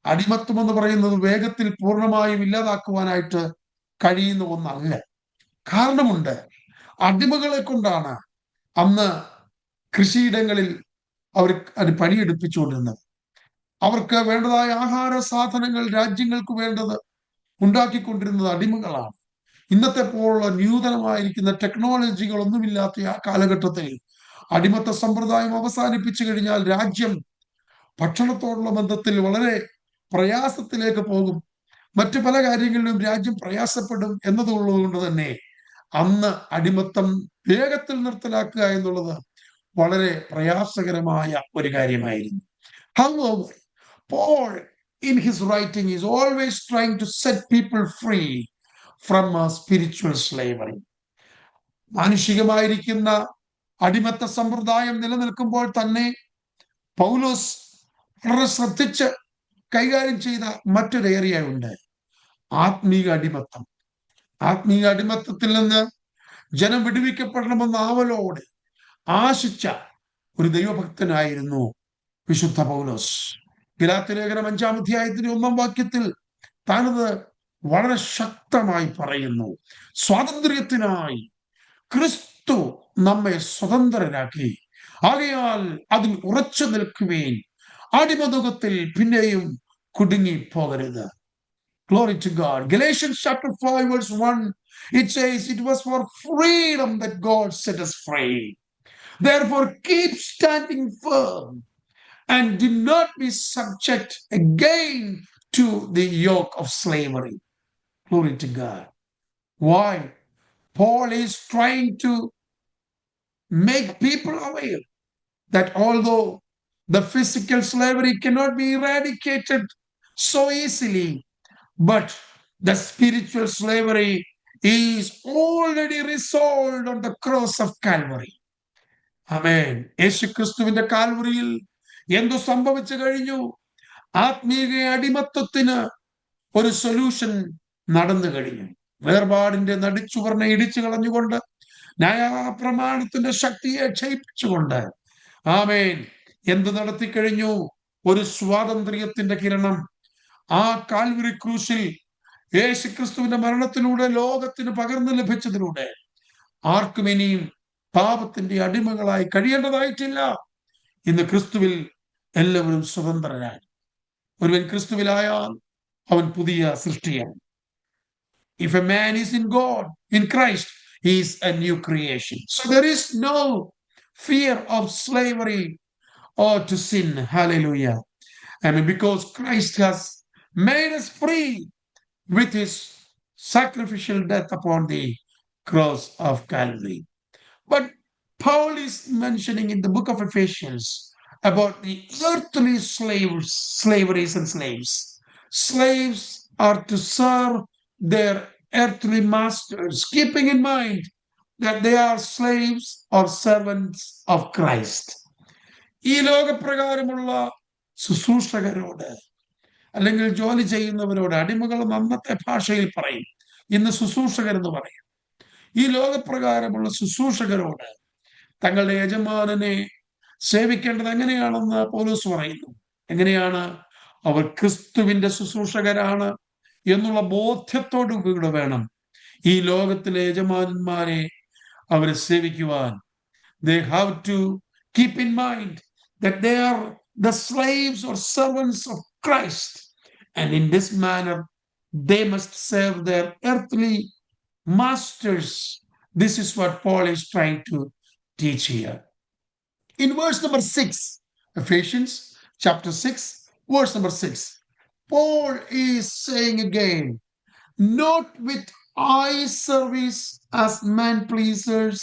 അടിമത്തം എന്ന് പറയുന്നത് വേഗത്തിൽ പൂർണ്ണമായും ഇല്ലാതാക്കുവാനായിട്ട് കഴിയുന്ന ഒന്നല്ല. കാരണമുണ്ട്. അടിമകളെ കൊണ്ടാണ് അന്ന് കൃഷിയിടങ്ങളിൽ അവർ അത് പണിയെടുപ്പിച്ചുകൊണ്ടിരുന്നത്. അവർക്ക് വേണ്ടതായ ആഹാര സാധനങ്ങൾ രാജ്യങ്ങൾക്ക് വേണ്ടത് ഉണ്ടാക്കിക്കൊണ്ടിരുന്നത് അടിമകളാണ്. ഇന്നത്തെ പോലുള്ള നൂതനമായിരിക്കുന്ന ടെക്നോളജികളൊന്നുമില്ലാത്ത ആ കാലഘട്ടത്തിൽ അടിമത്ത സമ്പ്രദായം അവസാനിപ്പിച്ചു കഴിഞ്ഞാൽ രാജ്യം ഭക്ഷണത്തോടുള്ള ബന്ധത്തിൽ വളരെ പ്രയാസത്തിലേക്ക് പോകും. മറ്റു പല കാര്യങ്ങളിലും രാജ്യം പ്രയാസപ്പെടും എന്നതുള്ളത് കൊണ്ട് തന്നെ അന്ന് അടിമത്തം വേഗത്തിൽ നിർത്തലാക്കുക എന്നുള്ളത് വളരെ പ്രയാസകരമായ ഒരു കാര്യമായിരുന്നു. However, Paul in his writing is always trying to set people free from spiritual slavery. മാനുഷികമായിരിക്കുന്ന അടിമത്ത സമ്പ്രദായം നിലനിൽക്കുമ്പോൾ തന്നെ പൗലോസ് വളരെ ശ്രദ്ധിച്ച് കൈകാര്യം ചെയ്ത മറ്റൊരു ഏരിയ ഉണ്ട്, ആത്മീക അടിമത്തം. ആത്മീക അടിമത്തത്തിൽ നിന്ന് ജനം വിടുവിക്കപ്പെടണമെന്ന ആവലോടെ ആശിച്ച ഒരു ദൈവഭക്തനായിരുന്നു വിശുദ്ധ പൗലോസ്. ഗലാത്യലേഖനം 5-ാം അധ്യായത്തിന്റെ 1-ാം വാക്യത്തിൽ താനത് വളരെ ശക്തമായി പറയുന്നു. സ്വാതന്ത്ര്യത്തിനായി ക്രിസ്തു നമ്മെ സ്വതന്ത്രരാക്കി, ആകയാൽ അതിൽ ഉറച്ചു നിൽക്കുവേൻ, അടിമതുകത്തിൽ പിന്നെയും കുടുങ്ങി പോകരുത്. Glory to God. Galatians chapter 5 verse 1, it says, it was for freedom that God set us free. Therefore keep standing firm and do not be subject again to the yoke of slavery. Glory to God. Why? Paul is trying to make people aware that although the physical slavery cannot be eradicated so easily, but the spiritual slavery is already resolved on the cross of Calvary. Amen. യേശുക്രിസ്തുവിന്റെ കാൽവറിയിൽ എന്തു സംഭവിച്ചു കഴിഞ്ഞു? ആത്മീയ അടിമത്തത്തിന് ഒരു solution നടന്നു കഴിഞ്ഞു. വേർപാടിന്റെ നടിച്ചുവറിനെ ഇടിച്ചു കളഞ്ഞുകൊണ്ട്, ന്യായപ്രമാണത്തിന്റെ ശക്തിയെ ക്ഷയിപ്പിച്ചുകൊണ്ട്, ആമേൻ, എന്ത് നടത്തിക്കഴിഞ്ഞു? ഒരു സ്വാതന്ത്ര്യത്തിന്റെ കിരണം ആ കാൽവരി ക്രൂശിൽ യേശുക്രിസ്തുവിന്റെ മരണത്തിലൂടെ ലോകത്തിന് പകർന്നു ലഭിച്ചതിലൂടെ ആർക്കും ഇനിയും പാപത്തിന്റെ അടിമകളായി കഴിയേണ്ടതായിട്ടില്ല. ഇന്ന് ക്രിസ്തുവിൽ എല്ലാവരും സ്വതന്ത്രരാണ്. ഒരുവൻ ക്രിസ്തുവിലായാൽ അവൻ പുതിയ സൃഷ്ടിയാണ്. If a man is in God, in Christ, he is a new creation. So there is no fear of slavery or to sin. Hallelujah. I mean, because Christ has made us free with his sacrificial death upon the cross of Calvary. But Paul is mentioning in the book of Ephesians about the earthly slaveries and slaves. Slaves are to serve their earthly masters, keeping in mind that they are slaves or servants of Christ. ഈ ലോകപ്രകാരമുള്ള ശുശ്രൂഷകരോട് അല്ലെങ്കിൽ ജോലി ചെയ്യുന്നവരോട്, അടിമകൾ അന്നത്തെ ഭാഷയിൽ പറയും, ഇന്ന് ശുശ്രൂഷകരെന്ന് പറയും. ഈ ലോകപ്രകാരമുള്ള ശുശ്രൂഷകരോട് തങ്ങളുടെ യജമാനനെ സേവിക്കേണ്ടത് എങ്ങനെയാണെന്ന് പൗലോസ് പറയുന്നു. എങ്ങനെയാണ്? അവർ ക്രിസ്തുവിന്റെ ശുശ്രൂഷകരാണ് എന്നുള്ള ബോധ്യത്തോടു കൂടെ വേണം ഈ ലോകത്തിലെ യജമാനന്മാരെ അവരെ സേവിക്കുവാൻ. They have to keep in mind that they are the slaves or servants of Christ, and in this manner they must serve their earthly masters. This is what Paul is trying to teach here. In verse number 6, Ephesians chapter 6, verse number 6, Paul is saying again, not with eye service as man pleasers,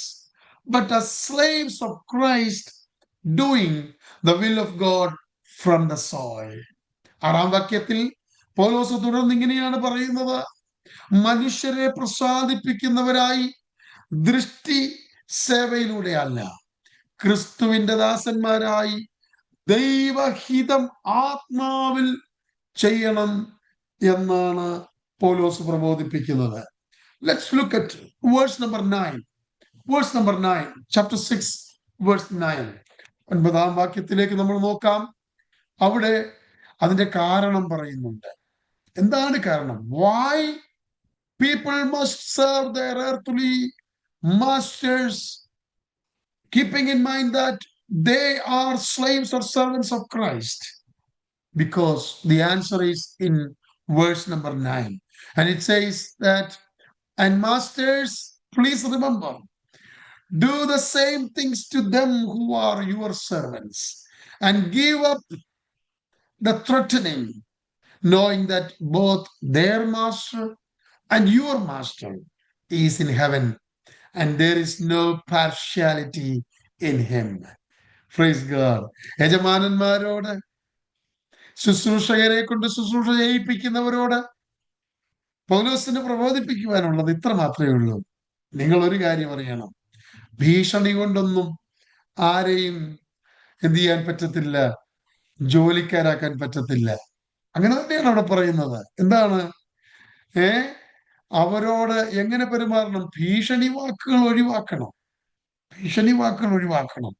but as slaves of Christ, doing the will of God from the soil. 6-ാം വാക്യത്തിൽ പൗലോസ് തുടർന്ന് ഇങ്ങനെയാണ് പറയുന്നത്, മനുഷ്യരെ പ്രസാദിപ്പിക്കുന്നവരായി ദൃഷ്ടി സേവയിലൂടെ അല്ല, ക്രിസ്തുവിന്റെ ദാസന്മാരായി ദൈവഹിതം ആത്മാവിൽ ചെയ്യണം എന്നാണ് പൗലോസ് പ്രബോധിപ്പിക്കുന്നത്. Let's look at verse number 9. Verse number 9, chapter 6, verse 9. 9-ാം വാക്യത്തിലേക്ക് നമ്മൾ നോക്കാം. അവിടെ അതിന്റെ കാരണം പറയുന്നുണ്ട്. എന്താണ് കാരണം? Why people must serve their earthly masters, keeping in mind that they are slaves or servants of Christ. Because the answer is in verse number 9. And it says that, and masters, please remember, do the same things to them who are your servants, and give up the threatening, knowing that both their master and your master is in heaven, and there is no partiality in him. Praise God. യജമാനന്മാരോട്, ശുശ്രൂഷകരെ കൊണ്ട് ശുശ്രൂഷ ചെയ്യിപ്പിക്കുന്നവരോട് പൗലോസിന് പ്രബോധിപ്പിക്കുവാനുള്ളത് ഇത്ര മാത്രമേ ഉള്ളൂ. നിങ്ങൾ ഒരു കാര്യം അറിയണം, ഭീഷണി കൊണ്ടൊന്നും ആരെയും എന്ത് ചെയ്യാൻ പറ്റത്തില്ല, ജോലിക്കാരാക്കാൻ പറ്റത്തില്ല. അങ്ങനെ തന്നെയാണ് അവിടെ പറയുന്നത്. എന്താണ് അവരോട് എങ്ങനെ പെരുമാറണം? ഭീഷണി വാക്കുകൾ ഒഴിവാക്കണം. ഭീഷണി വാക്കുകൾ ഒഴിവാക്കണം.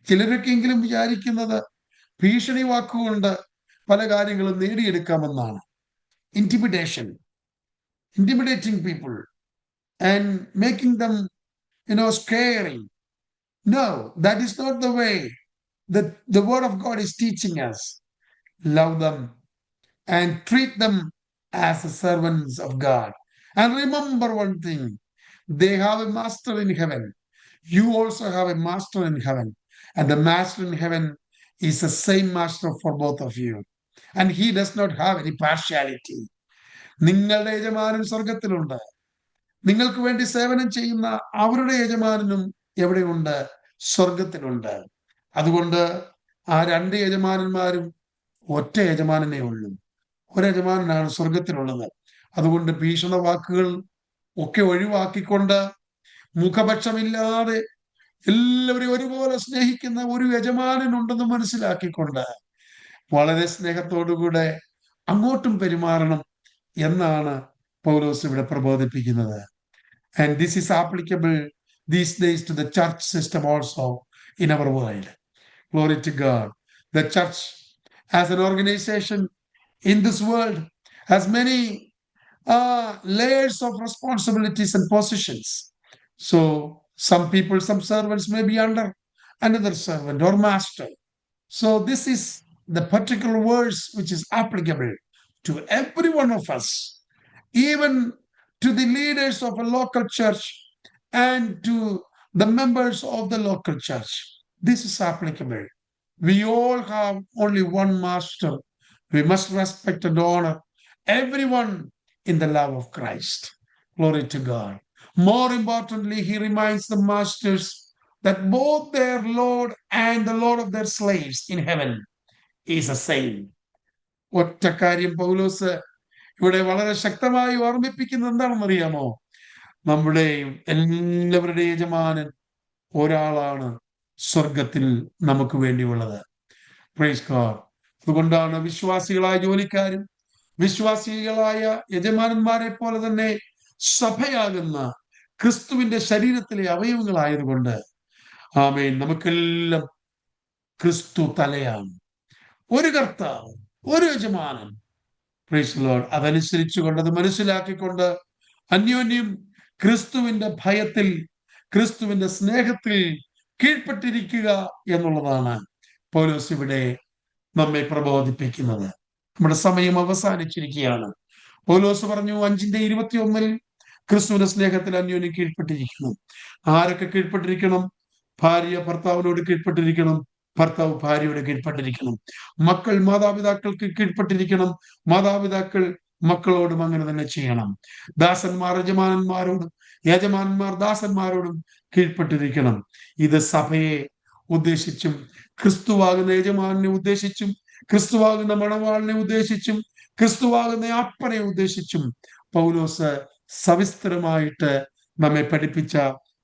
ചിലരൊക്കെയെങ്കിലും വിചാരിക്കുന്നത് ഭീഷണി വാക്കുകൊണ്ട് പല കാര്യങ്ങളും നേടിയെടുക്കാമെന്നാണ്. intimidating people and making them scary. No, that is not the way that the word of God is teaching us. Love them and treat them as the servants of God. And remember one thing, they have a master in heaven. You also have a master in heaven. And the master in heaven is the same master for both of you. And he does not have any partiality. നിങ്ങളുടെ യജമാനൻ സ്വർഗത്തിലുണ്ട്. നിങ്ങൾക്ക് വേണ്ടി സേവനം ചെയ്യുന്ന അവരുടെ യജമാനനും എവിടെയുണ്ട്? സ്വർഗത്തിലുണ്ട്. അതുകൊണ്ട് ആ രണ്ട് യജമാനന്മാരും ഒറ്റ യജമാനനേ ഉള്ളൂ. ഒരു യജമാനനാണ് സ്വർഗത്തിലുള്ളത്. അതുകൊണ്ട് ഭീഷണ വാക്കുകൾ ഒക്കെ ഒഴിവാക്കിക്കൊണ്ട് മുഖപക്ഷമില്ലാതെ എല്ലാവരെയും ഒരുപോലെ സ്നേഹിക്കുന്ന ഒരു യജമാനനുണ്ടെന്ന് മനസ്സിലാക്കിക്കൊണ്ട് വളരെ സ്നേഹത്തോടുകൂടെ അങ്ങോട്ടും പെരുമാറണം എന്നാണ് പൗലോസ് ഇവിടെ പ്രബോധിപ്പിക്കുന്നത്. And this is applicable these days to the church system also in our world. Glory to God. The church as an organization in this world has many layers of responsibilities and positions. So some people, some servants may be under another servant or master. So this is the particular verse which is applicable to every one of us, even to the leaders of a local church and to the members of the local church. This is applicable. We all have only one master. We must respect and honor everyone in the love of Christ. Glory to God. More importantly, he reminds the masters that both their Lord and the Lord of their slaves in heaven is the same. ഒറ്റ കാര്യം പൗലോസ് ഇവിടെ വളരെ ശക്തമായി ഓർമ്മിപ്പിക്കുന്നത് എന്താണെന്നറിയാമോ? നമ്മുടെ എല്ലാവരുടെ യജമാനൻ ഒരാളാണ് സ്വർഗത്തിൽ നമുക്ക് വേണ്ടിയുള്ളത്. Praise God. അതുകൊണ്ടാണ് വിശ്വാസികളായ ജോലിക്കാരും വിശ്വാസികളായ യജമാനന്മാരെ പോലെ തന്നെ സഭയാകുന്ന ക്രിസ്തുവിന്റെ ശരീരത്തിലെ അവയവങ്ങളായതുകൊണ്ട് ആമേൻ, നമുക്കെല്ലാം ക്രിസ്തു തലയാണ്. ഒരു കർത്താവ്, ഒരു യജമാനൻ. Praise Lord. അതനുസരിച്ചുകൊണ്ട്, അത് മനസ്സിലാക്കിക്കൊണ്ട് അന്യോന്യം ക്രിസ്തുവിന്റെ ഭയത്തിൽ, ക്രിസ്തുവിന്റെ സ്നേഹത്തിൽ കീഴ്പ്പെട്ടിരിക്കുക എന്നുള്ളതാണ് പൗലോസ് ഇവിടെ നമ്മെ പ്രബോധിപ്പിക്കുന്നത്. നമ്മുടെ സമയം അവസാനിച്ചിരിക്കുകയാണ്. പൗലോസ് പറഞ്ഞു 5:21 ക്രിസ്തുവിന്റെ സ്നേഹത്തിൽ അന്യോന്യം കീഴ്പ്പെട്ടിരിക്കണം. ആരൊക്കെ കീഴ്പ്പെട്ടിരിക്കണം? ഭാര്യ ഭർത്താവിനോട് കീഴ്പ്പെട്ടിരിക്കണം, ഭർത്താവ് ഭാര്യയോട് കീഴ്പ്പെട്ടിരിക്കണം. മക്കൾ മാതാപിതാക്കൾക്ക് കീഴ്പ്പെട്ടിരിക്കണം, മാതാപിതാക്കൾ മക്കളോടും അങ്ങനെ തന്നെ ചെയ്യണം. ദാസന്മാർ യജമാനന്മാരോടും, യജമാനന്മാർ ദാസന്മാരോടും കീഴ്പ്പെട്ടിരിക്കണം. ഇത് സഭയെ ഉദ്ദേശിച്ചും ക്രിസ്തുവാകുന്ന യജമാനെ ഉദ്ദേശിച്ചും ക്രിസ്തുവാകുന്ന മണവാളിനെ ഉദ്ദേശിച്ചും ക്രിസ്തുവാകുന്ന അപ്പനെ ഉദ്ദേശിച്ചും പൗലോസ് സവിസ്തരമായിട്ട് നമ്മെ പഠിപ്പിച്ച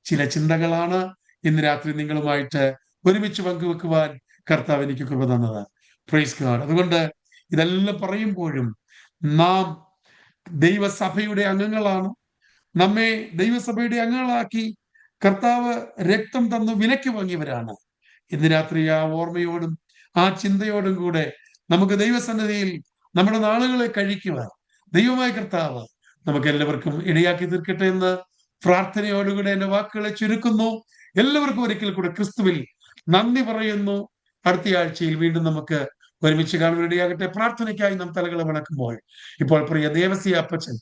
ചില ചിന്തകളാണ് ഇന്ന് രാത്രി നിങ്ങളുമായിട്ട് ഒരുമിച്ച് പങ്കുവെക്കുവാൻ കർത്താവ് എനിക്ക് കൃപ തന്നത്. Praise God. അതുകൊണ്ട് ഇതെല്ലാം പറയുമ്പോഴും നാം ദൈവസഭയുടെ അംഗങ്ങളാണ്. നമ്മെ ദൈവസഭയുടെ അംഗങ്ങളാക്കി കർത്താവ് രക്തം തന്നു വിലയ്ക്ക് വാങ്ങിയവരാണ്. ഇന്ന് രാത്രി ആ ഓർമ്മയോടും ആ ചിന്തയോടും കൂടെ നമുക്ക് ദൈവസന്നിധിയിൽ നമ്മുടെ നാളുകളെ കഴിക്കുവാൻ ദൈവമായ കർത്താവ് നമുക്ക് എല്ലാവർക്കും ഇടയാക്കി തീർക്കട്ടെ എന്ന് പ്രാർത്ഥനയോടുകൂടെ എന്റെ വാക്കുകളെ ചുരുക്കുന്നു. എല്ലാവർക്കും ഒരിക്കൽ കൂടെ ക്രിസ്തുവിൽ നന്ദി പറയുന്നു. അടുത്ത ആഴ്ചയിൽ വീണ്ടും നമുക്ക് ഒരുമിച്ച് കാണുവാൻ ഇടയാകട്ടെ. പ്രാർത്ഥനയ്ക്കായി നാം തലകളെ വണക്കുമ്പോൾ ഇപ്പോൾ പ്രിയ ദേവസി അപ്പച്ചൻ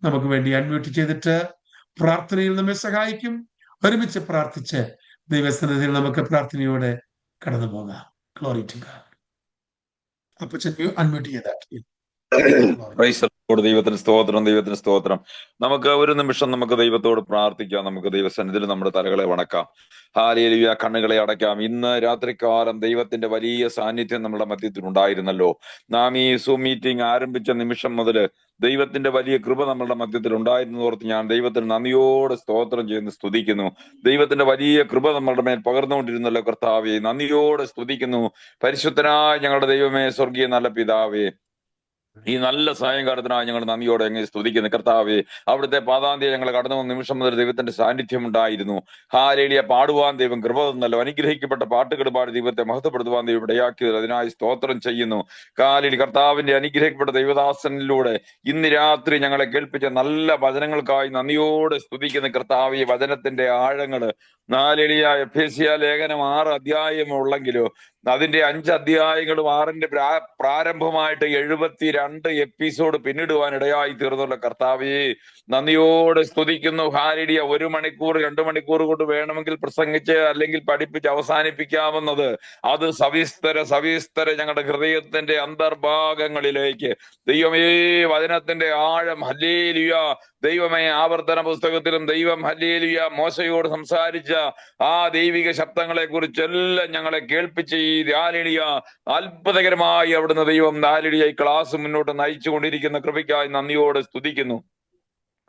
നമുക്ക് വേണ്ടി അൺമ്യൂട്ട് ചെയ്തിട്ട് പ്രാർത്ഥനയിൽ നമ്മെ സഹായിക്കും. ഒരുമിച്ച് പ്രാർത്ഥിച്ച് ദൈവസന്നിധിയിൽ നമുക്ക് പ്രാർത്ഥനയോടെ കടന്നു പോകാം. Glory to God. അപ്പച്ചൻ അൺമ്യൂട്ട് ചെയ്താൽ ദൈവത്തിന് സ്തോത്രം, ദൈവത്തിന് സ്തോത്രം. നമുക്ക് ഒരു നിമിഷം നമുക്ക് ദൈവത്തോട് പ്രാർത്ഥിക്കാം. നമുക്ക് ദൈവസന്നിധിയിൽ നമ്മുടെ തലകളെ വണക്കാം. ഹാലേലുയ, കണ്ണുകളെ അടയ്ക്കാം. ഇന്ന് രാത്രികാലം ദൈവത്തിന്റെ വലിയ സാന്നിധ്യം നമ്മുടെ മധ്യത്തിൽ ഉണ്ടായിരുന്നല്ലോ. നാം ഈ സൂം മീറ്റിംഗ് ആരംഭിച്ച നിമിഷം മുതൽ ദൈവത്തിന്റെ വലിയ കൃപ നമ്മളുടെ മധ്യത്തിൽ ഉണ്ടായിരുന്നതോർത്ത് ഞാൻ ദൈവത്തിന് നന്ദിയോട് സ്തോത്രം ചെയ്യുന്നു, സ്തുതിക്കുന്നു. ദൈവത്തിന്റെ വലിയ കൃപ നമ്മളുടെ മേൽ പകർന്നുകൊണ്ടിരുന്നല്ലോ കർത്താവെ, നന്ദിയോട് സ്തുതിക്കുന്നു. പരിശുദ്ധനായ ഞങ്ങളുടെ ദൈവമേ, സ്വർഗീയ നല്ല പിതാവേ, ഈ നല്ല സായങ്കാലത്തിനായി ഞങ്ങൾ നന്ദിയോടെ എങ്ങനെ സ്തുതിക്കുന്നു കർത്താവെ. അവിടുത്തെ പാതാന്തിയെ ഞങ്ങൾ കടന്നു വന്ന നിമിഷം മുതൽ ദൈവത്തിന്റെ സാന്നിധ്യം ഉണ്ടായിരുന്നു. ഹാലേലിയ, പാടുവാൻ ദൈവം കൃപ തന്നല്ലോ. അനുഗ്രഹിക്കപ്പെട്ട പാട്ടുകൾ പാടി ദൈവത്തെ മഹത്വപ്പെടുത്തുവാൻ ദൈവം ഇടയാക്കിയത്, അതിനായി സ്തോത്രം ചെയ്യുന്നു. കാലിൽ കർത്താവിന്റെ അനുഗ്രഹിക്കപ്പെട്ട ദൈവദാസനിലൂടെ ഇന്ന് രാത്രി ഞങ്ങളെ കേൾപ്പിച്ച നല്ല വചനങ്ങൾക്കായി നന്ദിയോടെ സ്തുതിക്കുന്ന കർത്താവ്. ഈ വചനത്തിന്റെ ആഴങ്ങള് നാലെളിയ എഫേസ്യ ലേഖനം 6 അധ്യായമുള്ളെങ്കിലോ അതിന്റെ 5 അധ്യായങ്ങളും 6ന്റെ പ്രാരംഭമായിട്ട് 72 എപ്പിസോഡ് പിന്നിടുവാൻ ഇടയായി തീർന്നുള്ള കർത്താവേ, നന്ദിയോടെ സ്തുതിക്കുന്നു. ഹാലിഡിയ, 1 മണിക്കൂർ 2 മണിക്കൂർ കൊണ്ട് വേണമെങ്കിൽ പ്രസംഗിച്ച് അല്ലെങ്കിൽ പഠിപ്പിച്ച് അവസാനിപ്പിക്കാവുന്നത്, അത് സവിസ്തര ഞങ്ങളുടെ ഹൃദയത്തിന്റെ അന്തർഭാഗങ്ങളിലേക്ക് ദൈവമേ വചനത്തിന്റെ ആഴം, ഹല്ലേലൂയ. ദൈവമേ, ആവർത്തന പുസ്തകത്തിലും ദൈവം ഹല്ലേലൂയ മോശയോട് സംസാരിച്ച ആ ദൈവിക ശബ്ദങ്ങളെ കുറിച്ചെല്ലാം ഞങ്ങളെ കേൾപ്പിച്ച് ഈ ഹാലേലൂയ അത്ഭുതകരമായി അവിടുന്ന് ദൈവം ഹാലേലൂയ ഈ ക്ലാസ് മുന്നോട്ട് നയിച്ചു കൊണ്ടിരിക്കുന്ന കൃപയ്ക്കായി നന്ദിയോടെ സ്തുതിക്കുന്നു.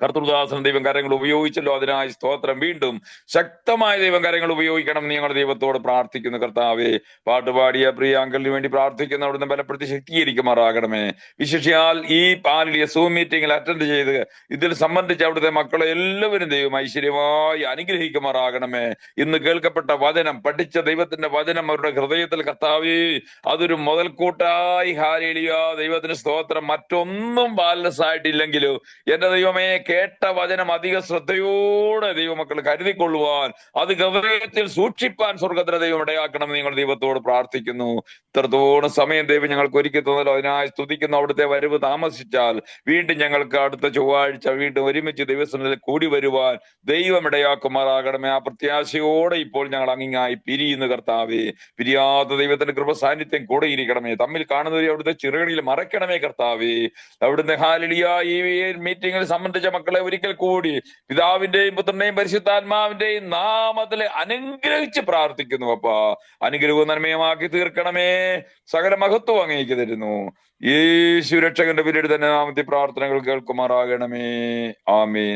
കർത്തൃദാസൻ ദൈവം കരങ്ങൾ ഉപയോഗിച്ചല്ലോ, അതിനായി സ്തോത്രം. വീണ്ടും ശക്തമായ ദൈവം കരങ്ങൾ ഉപയോഗിക്കണം എന്ന് ഞങ്ങളുടെ ദൈവത്തോട് പ്രാർത്ഥിക്കുന്നു കർത്താവേ. പാട്ടുപാടിയ പ്രിയ അങ്കിളിന് വേണ്ടി പ്രാർത്ഥിക്കുന്ന അവിടുന്ന് ബലപ്പെടുത്തി ശക്തീകരിക്കുമാറാകണമേ. വിശേഷിയാൽ ഈ പാലിയ സൂം മീറ്റിംഗിൽ അറ്റൻഡ് ചെയ്ത് ഇതിൽ സംബന്ധിച്ച് അവിടുത്തെ മക്കളെ എല്ലാവരും ദൈവം ഐശ്വര്യമായി അനുഗ്രഹിക്കുമാറാകണമേ. ഇന്ന് കേൾക്കപ്പെട്ട വചനം, പഠിച്ച ദൈവത്തിന്റെ വചനം അവരുടെ ഹൃദയത്തിൽ കർത്താവേ അതൊരു മുതൽക്കൂട്ടായി ഹാലേലൂയ ദൈവത്തിന് സ്തോത്രം. മറ്റൊന്നും ബാലൻസ് ആയിട്ടില്ലെങ്കിലും എന്റെ ദൈവമേ, കേട്ട വചനം അധിക ശ്രദ്ധയോടെ ദൈവമക്കൾ കരുതിക്കൊള്ളുവാൻ, അത് ഹൃദയത്തിൽ സൂക്ഷിപ്പാൻ സ്വർഗത്തിലെ ദൈവം ഇടയാക്കണം നിങ്ങൾ ദൈവത്തോട് പ്രാർത്ഥിക്കുന്നു. ഇത്രത്തോളം സമയം ദൈവം ഞങ്ങൾക്ക് ഒരുക്കി തന്നല്ലോ, അതിനായി സ്തുതിക്കുന്നു. അവിടുത്തെ വരവ് താമസിച്ചാൽ വീണ്ടും ഞങ്ങൾക്ക് അടുത്ത ചൊവ്വാഴ്ച വീണ്ടും ഒരുമിച്ച് ദൈവസന്നിധിയിൽ കൂടി വരുവാൻ ദൈവം ഇടയാക്കുമാറാകണമേ. ആ പ്രത്യാശയോടെ ഇപ്പോൾ ഞങ്ങൾ അങ്ങിങ്ങായി പിരിയുന്നു കർത്താവേ. പിരിയാത്ത ദൈവത്തിന്റെ കൃപ സാന്നിധ്യം കൂടെ ഇരിക്കണമേ. തമ്മിൽ കാണുന്നവരെ അവിടുത്തെ ചിറകളിൽ മറയ്ക്കണമേ കർത്താവേ. അവിടുന്ന് ഹാലേലൂയ ഈ മീറ്റിംഗിൽ സംബന്ധിച്ച മക്കളെ ഒരിക്കൽ കൂടി പിതാവിന്റെയും പുത്രന്റെയും പരിശുദ്ധാത്മാവിന്റെയും നാമത്തിൽ അനുഗ്രഹിച്ച് പ്രാർത്ഥിക്കുന്നു. അപ്പാ, അനുഗ്രഹവും നന്മയുമാക്കി തീർക്കണമേ. സകല മഹത്വം അങ്ങേക്ക് തരുന്നു. യേശു രക്ഷകന്റെ പേരിൽ തന്നെ നാമത്തെ പ്രാർത്ഥനകൾ കേൾക്കുമാറാകണമേ. ആമേൻ.